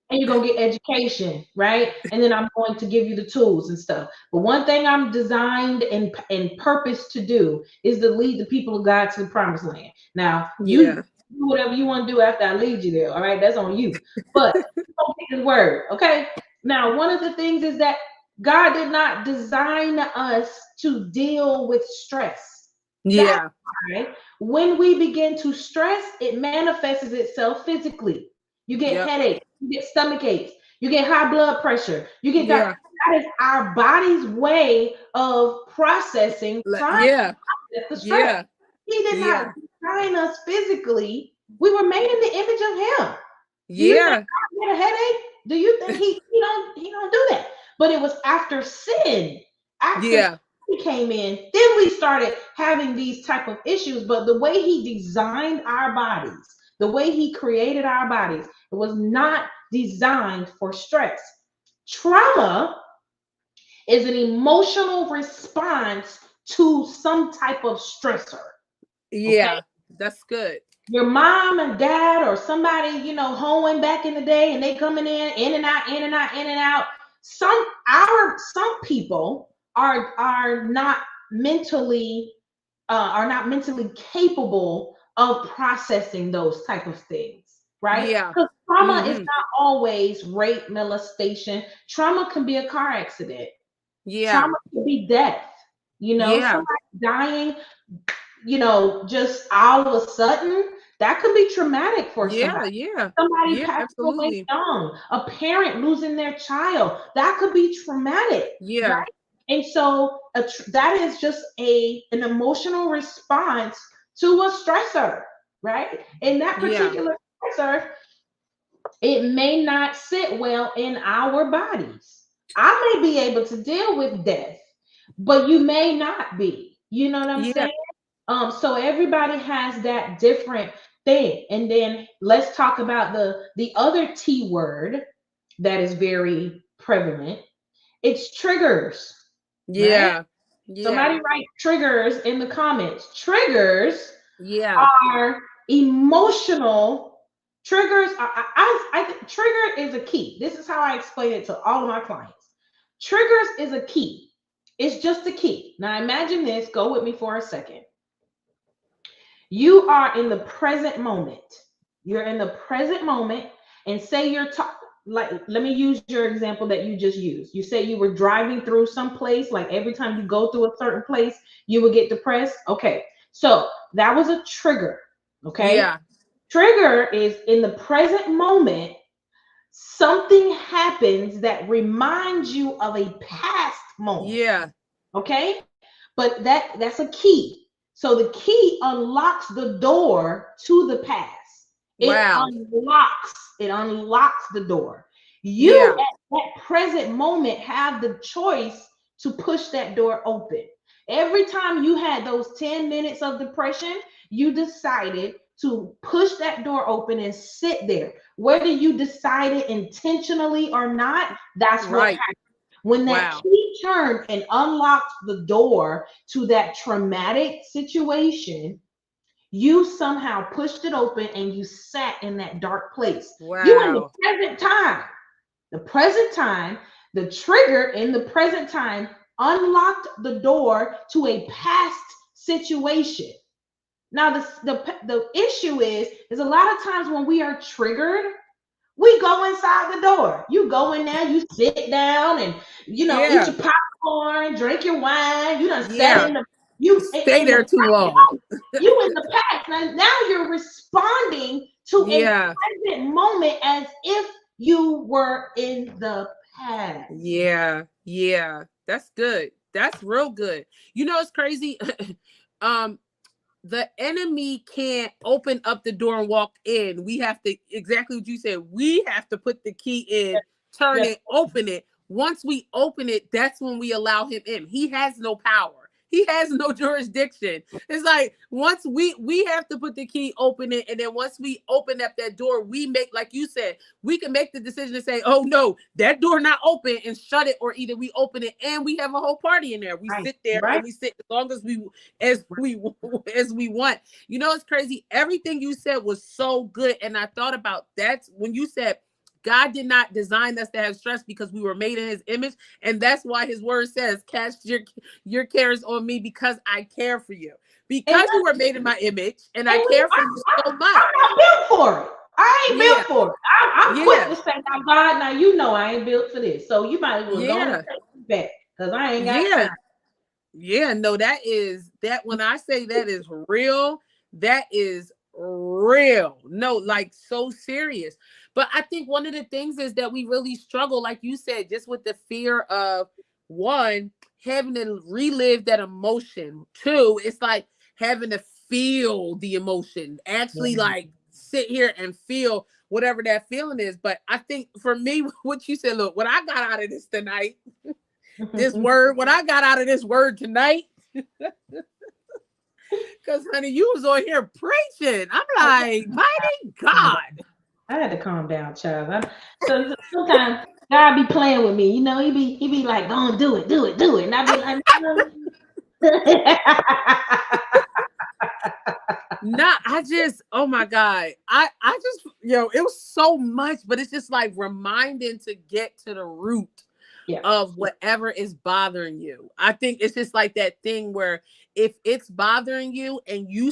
and you're gonna get education, right? And then I'm going to give you the tools and stuff. But one thing I'm designed and purpose to do is to lead the people of God to the promised land. Now, you Yeah. do whatever you want to do after I lead you there, all right? That's on you. But don't take his word, okay? Now, one of the things is that God did not design us to deal with stress. That's Yeah. why when we begin to stress, it manifests itself physically. You get Yep. headaches, you get stomach aches, you get high blood pressure, you get Yeah. that is our body's way of processing, trying to Yeah. process the stress. Yeah. He did not Yeah. design us physically. We were made in the image of him. Do you think Yeah. God had a headache? Do you think he don't do that? But it was after sin, after Yeah. he came in, then we started having these type of issues. But the way he designed our bodies, the way he created our bodies, it was not designed for stress. Trauma is an emotional response to some type of stressor. Okay. Yeah. That's good. Your mom and dad or somebody, hoeing back in the day and they coming in and out, in and out, in and out. Some people are not mentally capable of processing those type of things, right? Yeah. Because trauma is Mm-hmm. not always rape, molestation. Trauma can be a car accident. Yeah. Trauma can be death. Yeah. Somebody dying, just all of a sudden, that could be traumatic for Yeah. somebody. Yeah. Somebody Yeah. passing away Absolutely. young, a parent losing their child, that could be traumatic, Yeah. right? And so that is just an emotional response to a stressor, right? And that Yeah. particular stressor, it may not sit well in our bodies. I may be able to deal with death, but you may not be. You know what I'm Yeah. saying? So everybody has that different thing. And then let's talk about the other T word that is very prevalent. It's triggers, right? Yeah. Yeah. Somebody write triggers in the comments. Triggers Yeah. are emotional. Triggers are, I think trigger is a key. This is how I explain it to all of my clients. Triggers is a key. It's just a key. Now imagine this. Go with me for a second. You are in the present moment. You're in the present moment, and say you're talking. Like, let me use your example that you just used. You say you were driving through some place, like every time you go through a certain place, you would get depressed. Okay, so that was a trigger. Okay, Yeah. trigger is in the present moment, something happens that reminds you of a past moment. Yeah. Okay, but that's a key. So the key unlocks the door to the past. Wow. It unlocks the door. You Yeah. at that present moment have the choice to push that door open. Every time you had those 10 minutes of depression, you decided to push that door open and sit there. Whether you decided intentionally or not, that's what Right. happened. When that Wow. key turned and unlocked the door to that traumatic situation, you somehow pushed it open and you sat in that dark place. You in the Wow. present time. The present time, the trigger in the present time unlocked the door to a past situation. Now the issue is a lot of times when we are triggered, we go inside the door. You go in there, you sit down and eat Yeah. your popcorn, drink your wine. You done sat Yeah. in the you Stay in the there too long. you in the past. Now you're responding to a Yeah. present moment as if you were in the past. Yeah. Yeah. That's good. That's real good. You know, it's crazy. um, the enemy can't open up the door and walk in. We have to, exactly what you said. We have to put the key in, turn Yes. it, open it. Once we open it, that's when we allow him in. He has no power. He has no jurisdiction. It's like once we have to put the key, open it, and then once we open up that door, we make, like you said, we can make the decision to say, "Oh no, that door not open," and shut it, or either we open it and we have a whole party in there. We Right. sit there Right. and we sit as long as we as we want. You know, it's crazy. Everything you said was so good, and I thought about that's when you said God did not design us to have stress because we were made in his image. And that's why his word says, cast your cares on me because I care for you. Because you were made in my image and I care for you so much. I'm not built for it. I ain't Yeah. built for it. I'm quick Yeah. to say, now, God, now you know I ain't built for this. So you might as well go and Yeah. take me back because I ain't got Yeah. time. Yeah. No, that is that when I say that is real, that is real. No, like so serious. But I think one of the things is that we really struggle, like you said, just with the fear of one, having to relive that emotion. Two, it's like having to feel the emotion, actually like sit here and feel whatever that feeling is. But I think for me, what you said, look, what I got out of this tonight, this word, what I got out of this word tonight, because honey, you was on here preaching. I'm like, mighty God. I had to calm down, child. So sometimes God be playing with me. You know, he be like, go on, do it, do it, do it. And I be like, no. Nah, I just, oh my God. I just, it was so much, but it's just like reminding to get to the root Yeah. of whatever is bothering you. I think it's just like that thing where if it's bothering you and you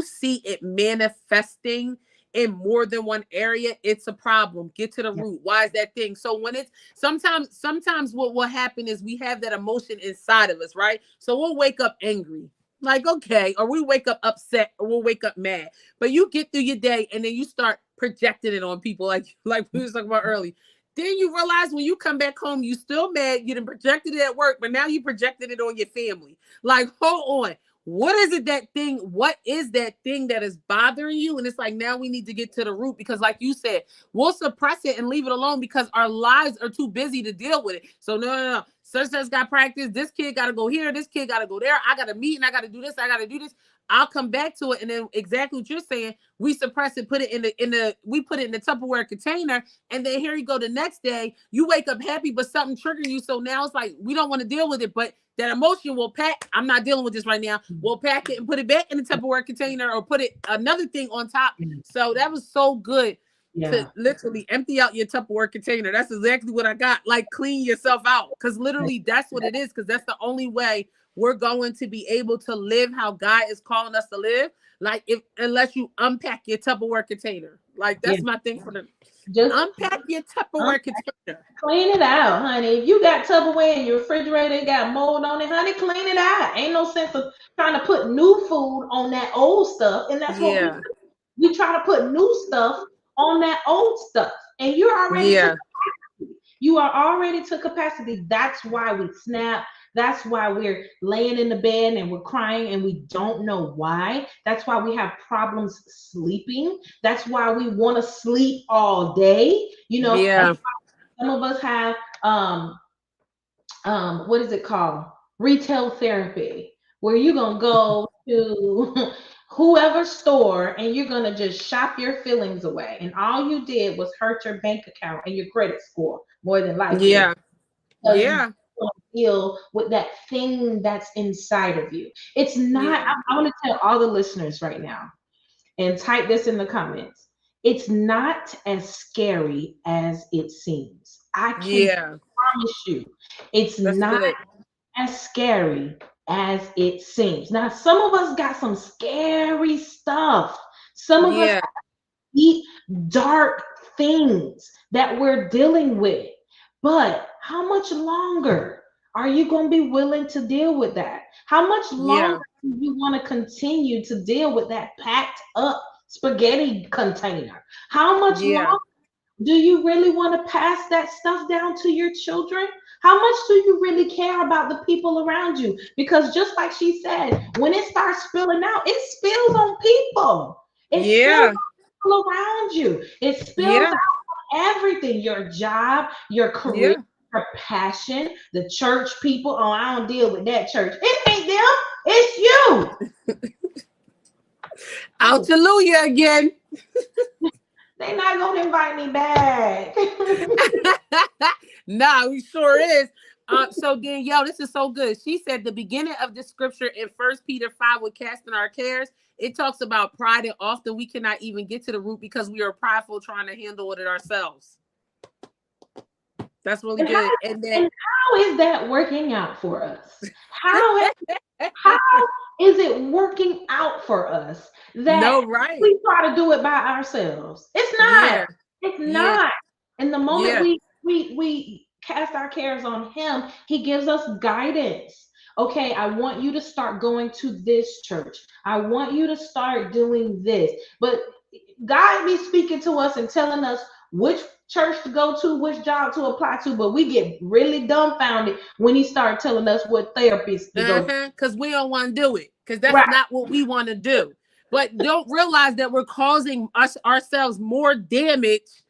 see it manifesting in more than one area, it's a problem. Get to the Yeah. root. Why is that thing? So when it's sometimes what will happen is we have that emotion inside of us, right? So we'll wake up angry. Like, okay, or we wake up upset or we'll wake up mad. But you get through your day and then you start projecting it on people like we was talking about earlier. Then you realize when you come back home, you still mad. You done projected it at work, but now you projected it on your family. Like, hold on. What is it that thing? What is that thing that is bothering you? And it's like, now we need to get to the root because like you said, we'll suppress it and leave it alone because our lives are too busy to deal with it. So no. Such got practice. This kid got to go here. This kid got to go there. I got to meet and I got to do this. I got to do this. I'll come back to it. And then exactly what you're saying, we suppress it, put it we put it in the Tupperware container. And then here you go the next day, you wake up happy, but something triggered you. So now it's like, we don't want to deal with it, but that emotion will pack. I'm not dealing with this right now. We'll pack it and put it back in the Tupperware container or put it another thing on top. So that was so good. Yeah. To literally empty out your Tupperware container. That's exactly what I got. Like clean yourself out. Because literally that's what it is. Because that's the only way we're going to be able to live how God is calling us to live. Like unless you unpack your Tupperware container. Like that's my thing for them. Just Unpack your Tupperware container. clean it out, honey. If you got Tupperware in your refrigerator, got mold on it, honey, clean it out. Ain't no sense of trying to put new food on that old stuff. And that's what Yeah. we try to put new stuff on that old stuff. And you're already Yeah. you are already to capacity. That's why we snap. That's why we're laying in the bed and we're crying and we don't know why. That's why we have problems sleeping. That's why we want to sleep all day. You know, Yeah. some of us have what is it called? Retail therapy, where you're gonna go to whoever store and you're gonna just shop your feelings away. And all you did was hurt your bank account and your credit score more than likely. Yeah. Because you Yeah. don't deal with that thing that's inside of you. It's not, Yeah. I want to tell all the listeners right now and type this in the comments. It's not as scary as it seems. I can Yeah. promise you, it's That's not good. as scary as it seems. Now, some of us got some scary stuff. Some of us Yeah. deep, dark things that we're dealing with. But how much longer Are you going to be willing to deal with that? How much Yeah. longer do you want to continue to deal with that packed up spaghetti container? How much Yeah. longer do you really want to pass that stuff down to your children? How much do you really care about the people around you? Because just like she said, when it starts spilling out, it spills on people. It spills Yeah. on people around you. It spills Yeah. out on everything, your job, your career, Yeah. your passion, the church people. Oh, I don't deal with that church. It ain't them, it's you. Out to Luya again. They're not going to invite me back. Nah, we sure is. So Danielle, this is so good. She said the beginning of this scripture in First Peter 5 with casting our cares, it talks about pride, and often we cannot even get to the root because we are prideful trying to handle it ourselves. That's really good. And then And how is that working out for us? How how is it working out for us that no, right. we try to do it by ourselves? It's not. Yeah. It's Yeah. not. And the moment Yeah. we cast our cares on him, he gives us guidance. Okay, I want you to start going to this church. I want you to start doing this. But God be speaking to us and telling us which church to go to, which job to apply to, but we get really dumbfounded when he started telling us what therapist to go to. Because we don't want to do it. Because that's Right. not what we want to do. But don't realize that we're causing ourselves more damage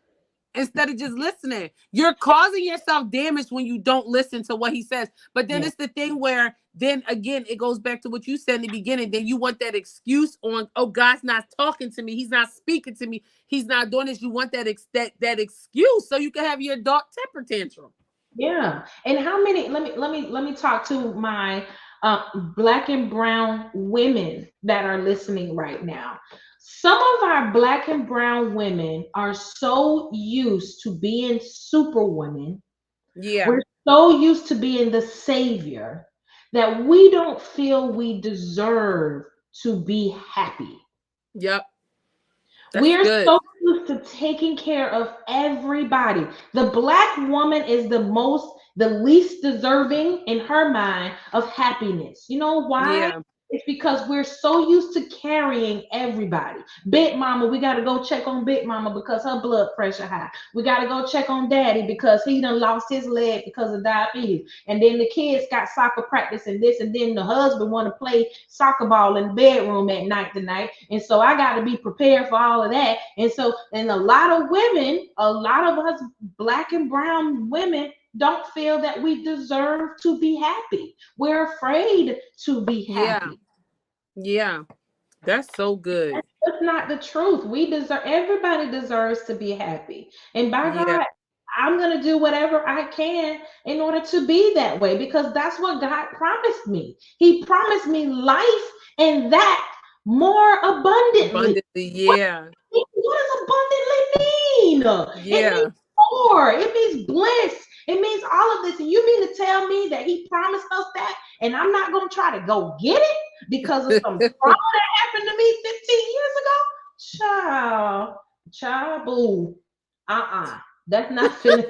instead of just listening. You're causing yourself damage when you don't listen to what he says. But then it's the thing where then again, it goes back to what you said in the beginning. Then you want that excuse on, oh, God's not talking to me. He's not speaking to me. He's not doing this. You want that excuse so you can have your adult temper tantrum. Yeah. And how many, let me talk to my black and brown women that are listening right now. Some of our black and brown women are so used to being superwomen. Yeah. We're so used to being the savior that we don't feel we deserve to be happy. Yep. That's We're good. so used to taking care of everybody. The black woman is the least deserving in her mind of happiness. You know why? Yeah. It's because we're so used to carrying everybody. Big mama, we got to go check on Big mama because her blood pressure high. We got to go check on daddy because he done lost his leg because of diabetes. And then the kids got soccer practice and this, and then the husband want to play soccer ball in the bedroom at night tonight. And so I got to be prepared for all of that. And a lot of women, a lot of us black and brown women don't feel that we deserve to be happy. We're afraid to be Yeah. happy. Yeah. That's so good. That's not the truth. Everybody deserves to be happy. And by Yeah. God, I'm going to do whatever I can in order to be that way because that's what God promised me. He promised me life and that more abundantly. Abundantly. What, Yeah. what does abundantly mean? It means Yeah. more. It means bliss. It means all of this. And you mean to tell me that he promised us that and I'm not going to try to go get it because of some trauma happened to me 15 years ago? Child, boo. That's not finna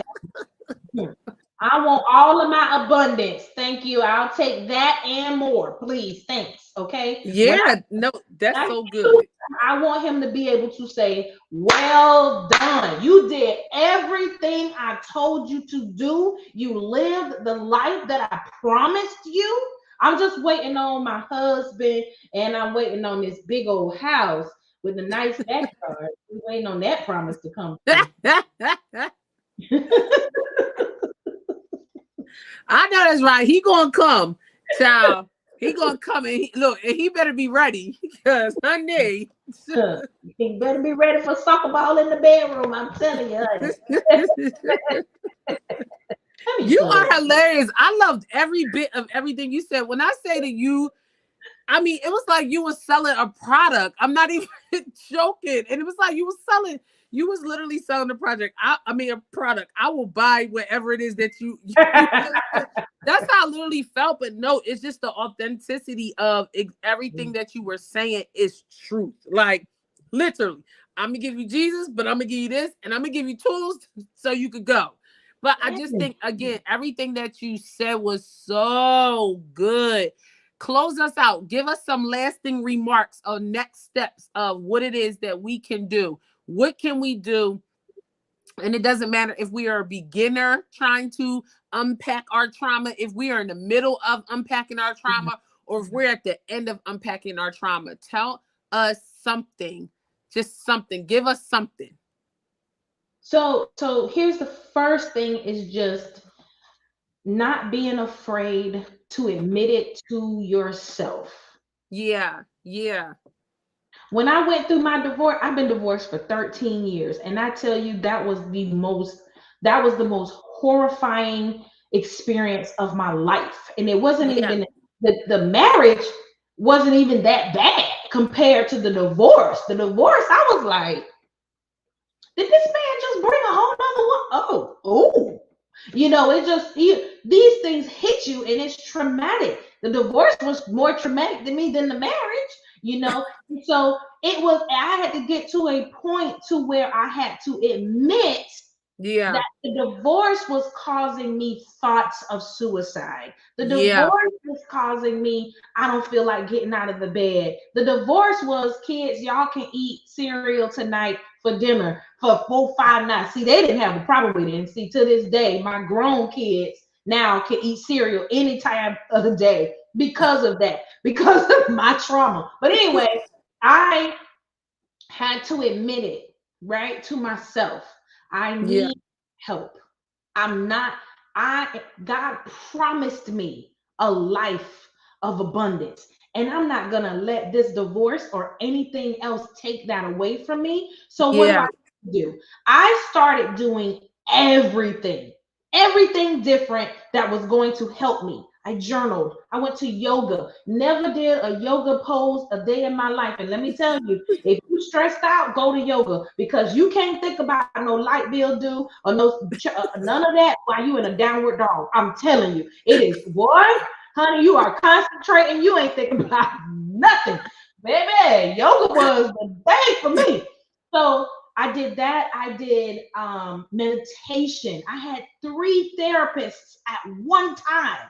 happen. I want all of my abundance. Thank you. I'll take that and more, please. Thanks. Okay. When Yeah. No, that's I so get to good. him, I want him to be able to say, well done. You did everything I told you to do. You lived the life that I promised you. I'm just waiting on my husband and I'm waiting on this big old house with a nice backyard. We're waiting on that promise to come through. I know that's right. He gonna come, child. He gonna come and look, and he better be ready because honey. You better be ready for soccer ball in the bedroom. I'm telling you, honey. You are hilarious. I loved every bit of everything you said. When I say to you, I mean, it was like you were selling a product. I'm not even joking. And it was like you was literally selling a project. I mean, a product. I will buy whatever it is that you that's how I literally felt. But no, it's just the authenticity of everything that you were saying is truth. Like literally, I'm gonna give you Jesus, but I'm gonna give you this, and I'm gonna give you tools so you could go. But I just think, again, everything that you said was so good. Close us out. Give us some lasting remarks or next steps of what it is that we can do. What can we do? And it doesn't matter if we are a beginner trying to unpack our trauma, if we are in the middle of unpacking our trauma, or if we're at the end of unpacking our trauma. Tell us something, just something. Give us something. So here's the first thing is just not being afraid to admit it to yourself. Yeah, yeah. When I went through my divorce, I've been divorced for 13 years, and I tell you that was the most horrifying experience of my life. And it wasn't Yeah, even the marriage wasn't even that bad compared to the divorce. The divorce, I was like, did this man just bring a whole nother one? Oh. It just these things hit you and it's traumatic. The divorce was more traumatic to me than the marriage. And so I had to get to a point to where I had to admit yeah, that the divorce was causing me thoughts of suicide. The yeah, divorce was causing me, I don't feel like getting out of the bed. The divorce was, kids, y'all can eat cereal tonight for dinner for 4, 5 nights. See, they didn't have a problem with it. And see, to this day, my grown kids now can eat cereal any time of the day because of that, because of my trauma. But anyway, I had to admit it, right, to myself. I yeah, need help. I'm not, God promised me a life of abundance. And I'm not going to let this divorce or anything else take that away from me. So what do yeah, I do? I started doing everything, everything different that was going to help me. I journaled. I went to yoga. Never did a yoga pose a day in my life. And let me tell you, if you stressed out, go to yoga because you can't think about no light bill due or none of that while you in a downward dog. I'm telling you, it is what, honey, you are concentrating. You ain't thinking about nothing, baby. Yoga was the day for me. So I did that. I did meditation. I had 3 therapists at one time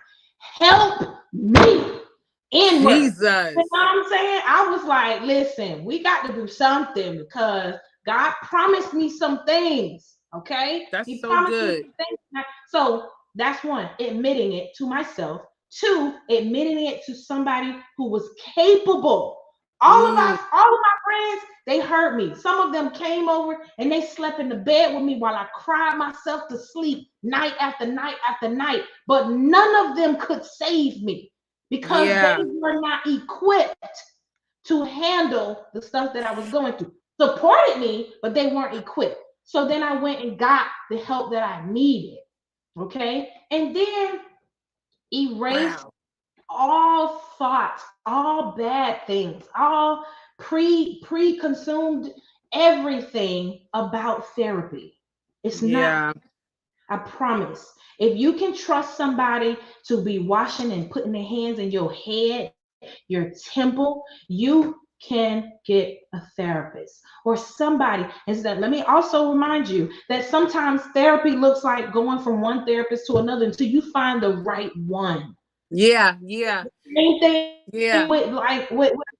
help me inward. You know Jesus. what I'm saying? I was like, listen, we got to do something because God promised me some things. Okay. That's He so promised me good. some things. So that's one, admitting it to myself. 2, admitting it to somebody who was capable. Mm, All of my friends, they heard me. Some of them came over and they slept in the bed with me while I cried myself to sleep night after night after night. But none of them could save me because they yeah, were not equipped to handle the stuff that I was going through. Supported me, but they weren't equipped. So then I went and got the help that I needed. Okay. And then erased wow. all thoughts, all bad things, all pre-consumed everything about therapy. It's not, Yeah, I promise. If you can trust somebody to be washing and putting their hands in your head, your temple, you can get a therapist or somebody. And that, let me also remind you that sometimes therapy looks like going from one therapist to another until you find the right one. yeah, yeah, Same thing yeah, with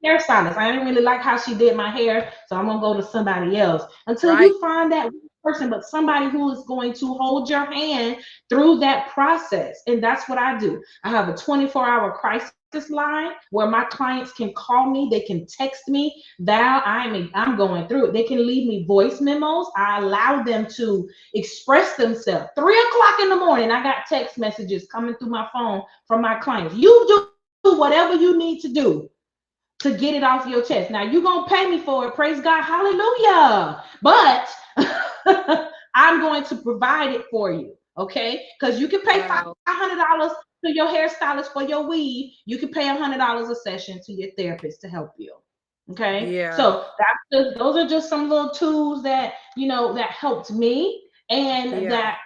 hairstylist. I didn't really like how she did my hair, so I'm gonna go to somebody else until right. you find that person, but somebody who is going to hold your hand through that process. And that's what I do. I have a 24-hour crisis line where my clients can call me, they can text me, Val, I'm going through it. They can leave me voice memos. I allow them to express themselves. 3 o'clock in the morning, I got text messages coming through my phone from my clients. You do whatever you need to do to get it off your chest. Now you're gonna pay me for it. Praise God, hallelujah. But I'm going to provide it for you. Okay, because you can pay Wow. $500 to your hairstylist for your weave. You can pay $100 a session to your therapist to help you. Okay, Yeah, so those are just some little tools that that helped me, and yeah, that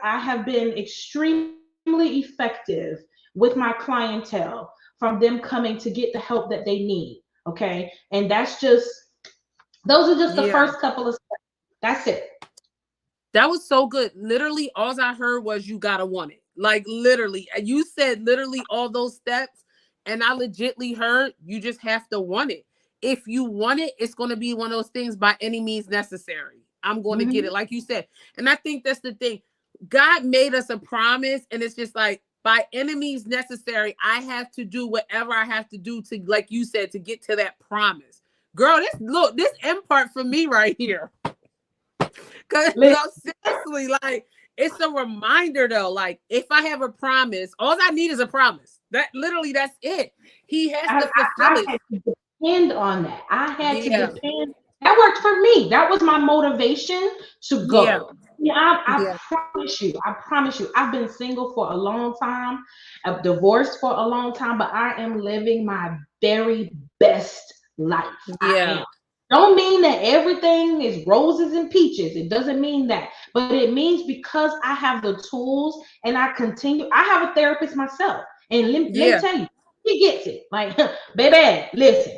I have been extremely effective with my clientele from them coming to get the help that they need. Okay, and those are just the yeah. first couple of steps. That's it. That was so good. Literally, all I heard was you gotta want it. Like literally, you said literally all those steps, and I legitly heard you just have to want it. If you want it, it's gonna be one of those things by any means necessary. I'm going to get it, like you said. And I think that's the thing. God made us a promise, and it's just like by any means necessary, I have to do whatever I have to do to, like you said, to get to that promise. Girl, this end part for me right here. Because seriously, like it's a reminder though. Like if I have a promise, all I need is a promise. That's it. He has to fulfill it. Had to depend on that. I had to depend. That worked for me. That was my motivation to go. I promise you. I've been single for a long time. I've divorced for a long time, but I am living my very best life. I am. Don't mean that everything is roses and peaches. It doesn't mean that. But it means because I have the tools and I continue. I have a therapist myself. And let me tell you, he gets it. Like, baby, listen.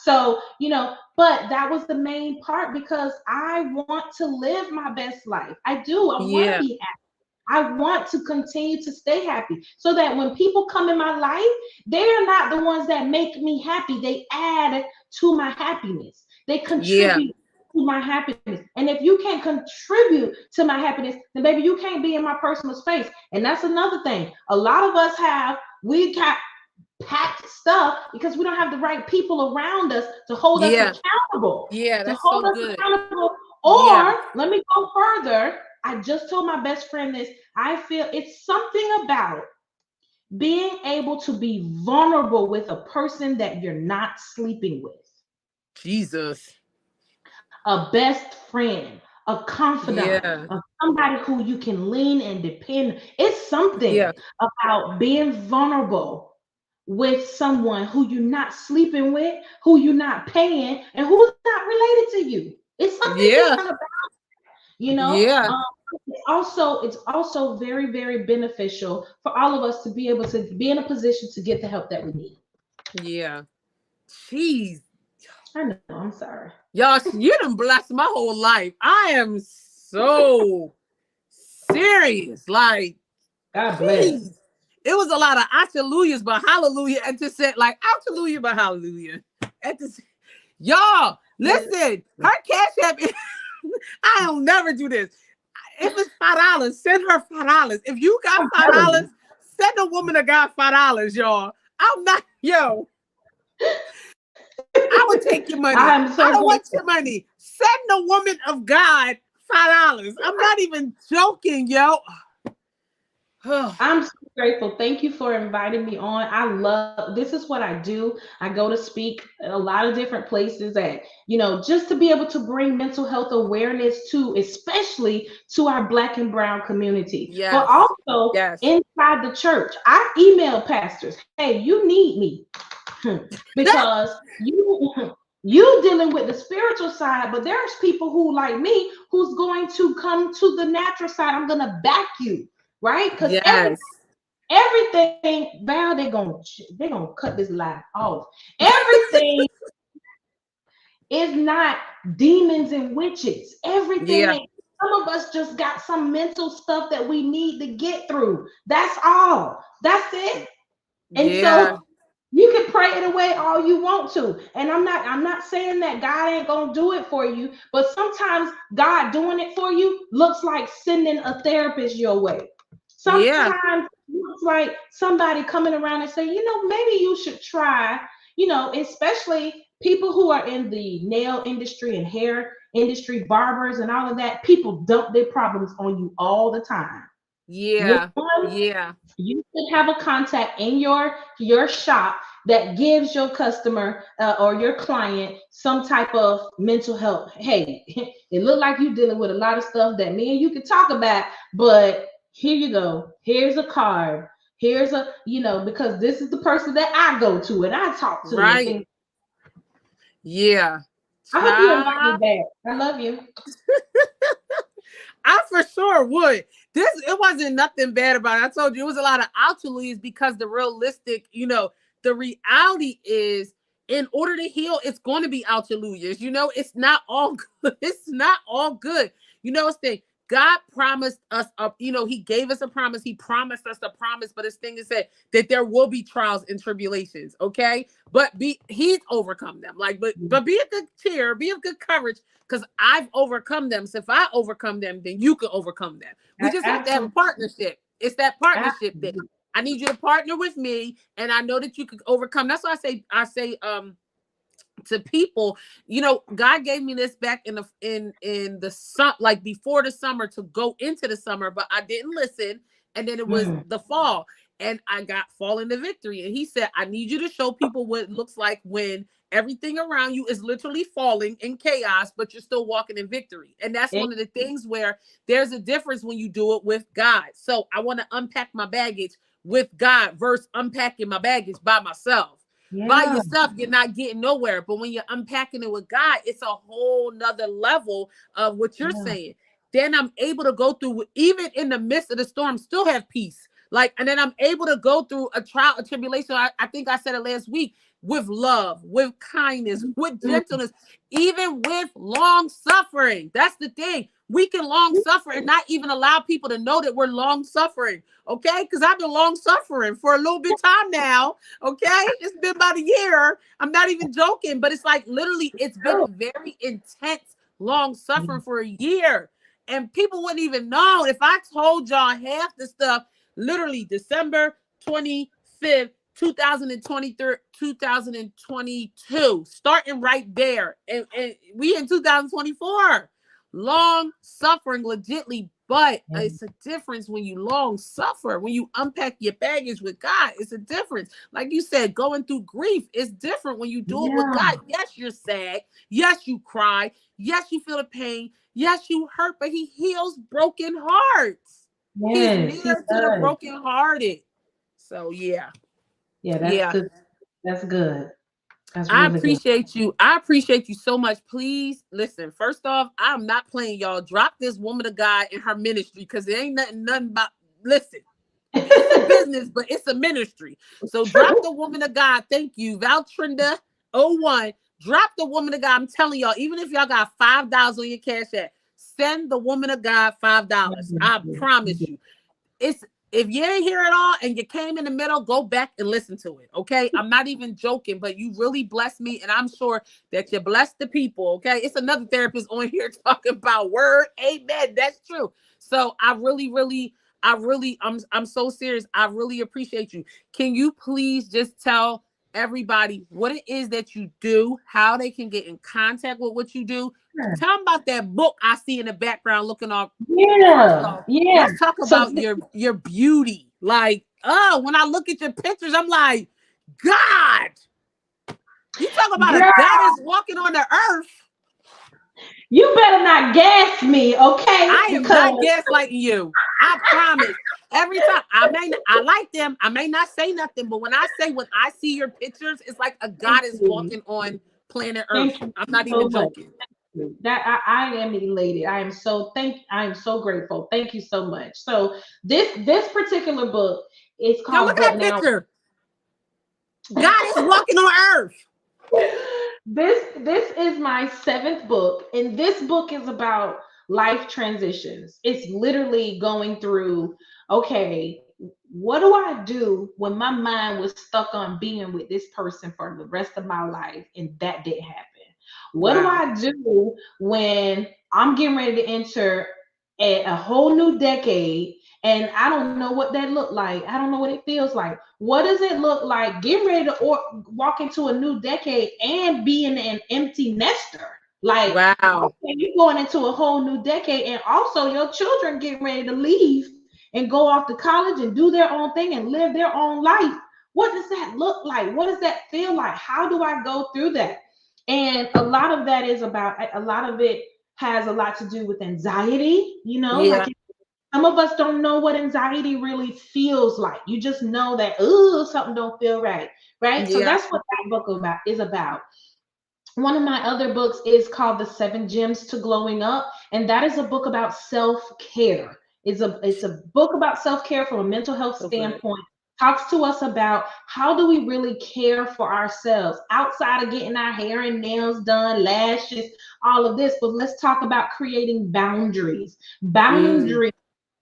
So, but that was the main part because I want to live my best life. I do. I want to be happy. I want to continue to stay happy so that when people come in my life, they're not the ones that make me happy. They add to my happiness. They contribute to my happiness. And if you can't contribute to my happiness, then baby, you can't be in my personal space. And that's another thing. A lot of us we got packed stuff because we don't have the right people around us to hold us accountable. Yeah, that's to hold so us good. accountable. Or let me go further. I just told my best friend this. I feel it's something about being able to be vulnerable with a person that you're not sleeping with. Jesus. A best friend, a confidant, somebody who you can lean and depend. It's something about being vulnerable with someone who you're not sleeping with, who you're not paying, and who's not related to you. It's something different about it's also very, very beneficial for all of us to be able to be in a position to get the help that we need. Jeez. I know, I'm sorry. Y'all, you done blessed my whole life. I am so serious. Like, God bless. It was a lot of hallelujahs, but hallelujah. And to say, like, hallelujah, but hallelujah. Y'all, listen, her cash app, I don't never do this. If it's $5, send her $5. If you got $5, send a woman of God $5, y'all. I'm not, I would take your money. I don't want your money. Send the woman of God $5. I'm not even joking, yo. I'm so grateful. Thank you for inviting me on. This is what I do. I go to speak at a lot of different places just to be able to bring mental health awareness especially to our Black and brown community. But also inside the church. I email pastors, hey, you need me. Because you dealing with the spiritual side, but there's people who like me who's going to come to the natural side. I'm going to back you, right? Because everything, Val, they're gonna cut this live off. Everything is not demons and witches. Everything some of us just got some mental stuff that we need to get through. That's all. That's it. And so you can pray it away all you want to. And I'm not saying that God ain't gonna do it for you, but sometimes God doing it for you looks like sending a therapist your way. Sometimes it looks like somebody coming around and saying, maybe you should try, especially people who are in the nail industry and hair industry, barbers and all of that. People dump their problems on you all the time. You should have a contact in your shop that gives your customer or your client some type of mental health. Hey, it looked like you're dealing with a lot of stuff that me and you can talk about, but here you go. Here's a card. Here's because this is the person that I go to and I talk to. Right. I hope you invite me back. I love you. I for sure would. It wasn't nothing bad about it. I told you it was a lot of hallelujahs because the realistic, the reality is in order to heal, it's going to be alleluias. It's not all good. It's not all good. It's the God promised us he gave us a promise. He promised us a promise, but his thing is that there will be trials and tribulations. Okay. But he's overcome them. But be of good cheer, be of good courage, because I've overcome them. So if I overcome them, then you can overcome them. We just have to have a partnership. It's that partnership that I need you to partner with me, and I know that you could overcome. That's why I say to people, God gave me this back in the sun, like before the summer, to go into the summer, but I didn't listen. And then it was the fall, and I got fall into victory. And he said, I need you to show people what it looks like when everything around you is literally falling in chaos, but you're still walking in victory. And that's one of the things where there's a difference when you do it with God. So I want to unpack my baggage with God versus unpacking my baggage by myself. By yourself, you're not getting nowhere. But when you're unpacking it with God, it's a whole nother level of what you're saying. Then I'm able to go through, even in the midst of the storm, still have peace. And then I'm able to go through a trial, a tribulation. I think I said it last week, with love, with kindness, with gentleness, even with long suffering. That's the thing. We can long suffer and not even allow people to know that we're long suffering. Okay. Because I've been long suffering for a little bit of time now. Okay. It's been about a year. I'm not even joking, but it's like literally, it's been very intense, long suffering for a year. And people wouldn't even know if I told y'all half the stuff. Literally December 25th, 2023, 2022, starting right there. And we in 2024. Long suffering legitly, but it's a difference when you long suffer, when you unpack your baggage with God. It's a difference. Like you said, going through grief is different when you do it with God. Yes, you're sad. Yes, you cry. Yes, you feel the pain. Yes, you hurt, but he heals broken hearts. He's near to the brokenhearted. So that's good. That's good. That's I really appreciate you. I appreciate you so much. Please listen. First off, I'm not playing, y'all. Drop this woman of God in her ministry, because it ain't nothing about. Listen, it's a business, but it's a ministry. So drop the woman of God. Thank you, ValTrenda 01. Drop the woman of God. I'm telling y'all, even if y'all got $5 on your cash app, send the woman of God $5. I promise you. If you didn't hear it all and you came in the middle, go back and listen to it. Okay. I'm not even joking, but you really blessed me. And I'm sure that you blessed the people. Okay. It's another therapist on here talking about word. Amen. That's true. So I'm so serious. I really appreciate you. Can you please just tell everybody what it is that you do, how they can get in contact with what you do? Tell them about that book I see in the background looking off. Let's talk about your beauty. Like, when I look at your pictures, I'm like, God, you talk about a goddess walking on the earth. You better not gas me, okay? I am not gaslighting you. I promise. Every time I like them, I may not say nothing, but when I see your pictures, it's like a goddess walking on planet Earth. I'm not even joking. That I am elated. I am so grateful. Thank you so much. So this particular book is called Look at that picture. God is walking on earth. This is my 7th book, and this book is about life transitions. It's literally going through, okay, what do I do when my mind was stuck on being with this person for the rest of my life and that didn't happen? What do I do when I'm getting ready to enter a whole new decade and I don't know what that looked like? I don't know what it feels like. What does it look like getting ready to walk into a new decade and being an empty nester? Like, okay, you're going into a whole new decade, and also your children getting ready to leave and go off to college and do their own thing and live their own life. What does that look like? What does that feel like? How do I go through that? And a lot of that is about, a lot of it has a lot to do with anxiety, like some of us don't know what anxiety really feels like. You just know that, something don't feel right. So that's what that book is about. One of my other books is called The 7 Gems to Glowing Up, and that is a book about self-care. It's a book about self-care from a mental health standpoint, talks to us about how do we really care for ourselves outside of getting our hair and nails done, lashes, all of this. But let's talk about creating boundaries. Boundaries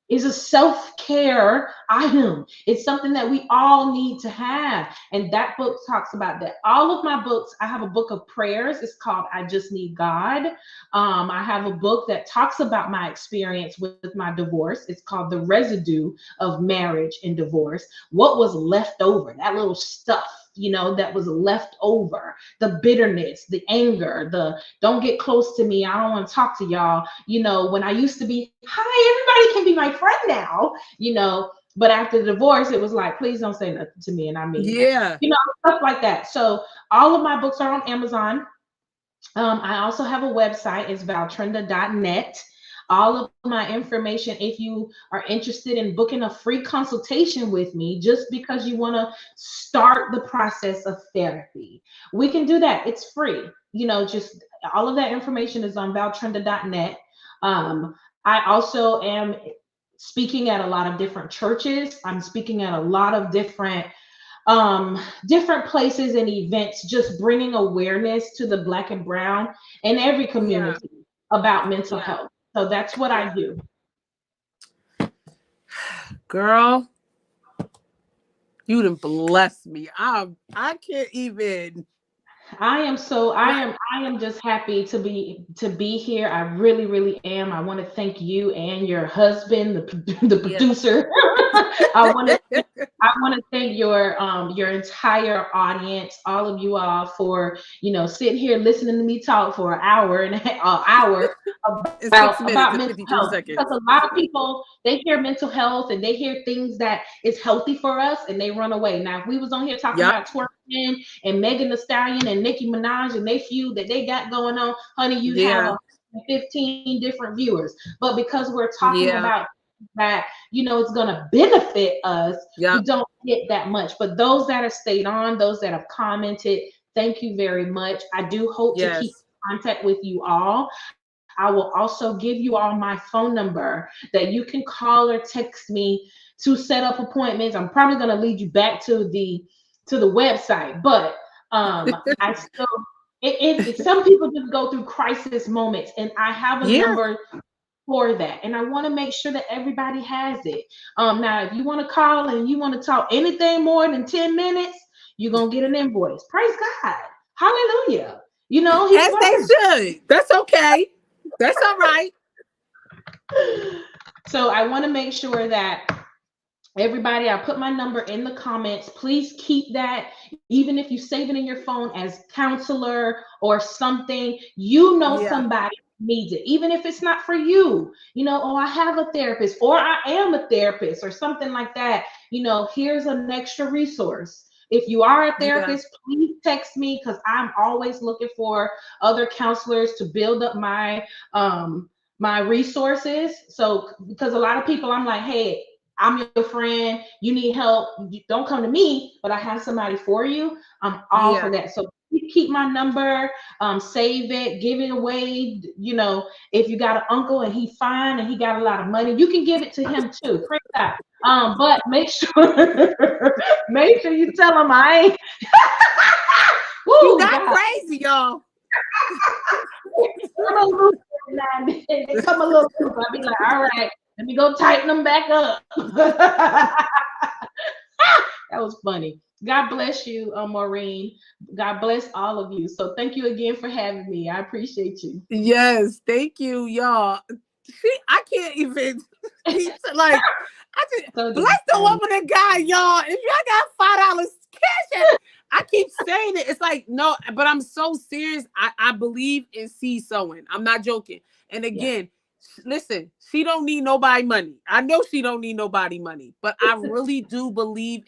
is a self-care item. It's something that we all need to have. And that book talks about that. All of my books, I have a book of prayers. It's called I Just Need God. I have a book that talks about my experience with my divorce. It's called The Residue of Marriage and Divorce. What was left over, that little stuff, that was left over, the bitterness, the anger, the don't get close to me, I don't want to talk to y'all. When I used to be, hi, everybody can be my friend now, but after the divorce, it was like, please don't say nothing to me. And I mean, stuff like that. So all of my books are on Amazon. I also have a website. It's ValTrenda.net. All of my information, if you are interested in booking a free consultation with me, just because you want to start the process of therapy, we can do that. It's free. Just all of that information is on ValTrenda.net. I also am speaking at a lot of different churches. I'm speaking at a lot of different places and events, just bringing awareness to the Black and brown and every community about mental health. So that's what I do. Girl, you done blessed me. I can't even. I am just happy to be here. I really, really am. I want to thank you and your husband, the producer. I want to thank your entire audience, all of you all, for sitting here listening to me talk for an hour about mental health. Because a lot of people, they hear mental health and they hear things that is healthy for us and they run away. Now, if we was on here talking about twerking and Megan Thee Stallion and Nicki Minaj and they feud that they got going on, honey, you have 15 different viewers. But because we're talking about that, it's going to benefit us, we don't get that much. But those that have stayed on, those that have commented, thank you very much. I do hope to keep contact with you all. I will also give you all my phone number that you can call or text me to set up appointments. I'm probably going to lead you back to the website, but I still some people just go through crisis moments, and I have a number for that, and I want to make sure that everybody has it. Now, if you want to call and you want to talk anything more than 10 minutes, you're gonna get an invoice. Praise God, hallelujah. As they should. That's okay. That's all right. So I want to make sure that everybody, I put my number in the comments. Please keep that, even if you save it in your phone as counselor or something. Somebody needs it, even if it's not for you. I have a therapist, or I am a therapist, or something like that. Here's an extra resource. If you are a therapist, please text me, because I'm always looking for other counselors to build up my my resources. So, because a lot of people, I'm like, hey, I'm your friend, you need help, don't come to me, but I have somebody for you. I'm all for that. So keep my number, save it, give it away. If you got an uncle and he's fine and he got a lot of money, you can give it to him too. Praise God. But make sure you tell him I ain't. You got crazy, y'all. They come a little loose. I'll be like, all right, let me go tighten them back up. That was funny. God bless you, Maureen. God bless all of you. So thank you again for having me. I appreciate you. Yes, thank you, y'all. I can't even like. Bless the woman and guy, y'all. If y'all got $5 cash, I keep saying it. It's like, no, but I'm so serious. I believe in seed sowing. I'm not joking. And again, listen, she don't need nobody money. I know she don't need nobody money, but I really do believe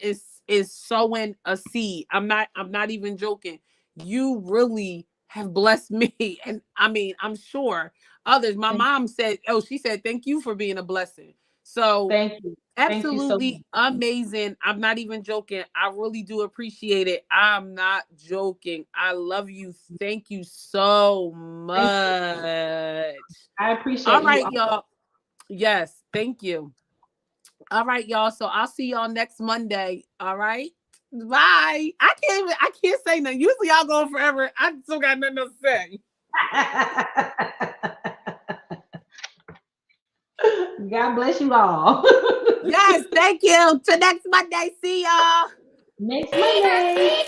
in sowing a seed. I'm not even joking. You really have blessed me. And I mean, I'm sure others. My mom said, she said, thank you for being a blessing. So thank you. Absolutely amazing. I'm not even joking. I really do appreciate it. I'm not joking. I love you. Thank you so much. I appreciate All right, y'all. Yes, thank you. All right, y'all. So I'll see y'all next Monday. All right. Bye. I can't say nothing. Usually y'all go forever. I still got nothing else to say. God bless you all. Yes, thank you. Till next Monday. See y'all. Next Monday.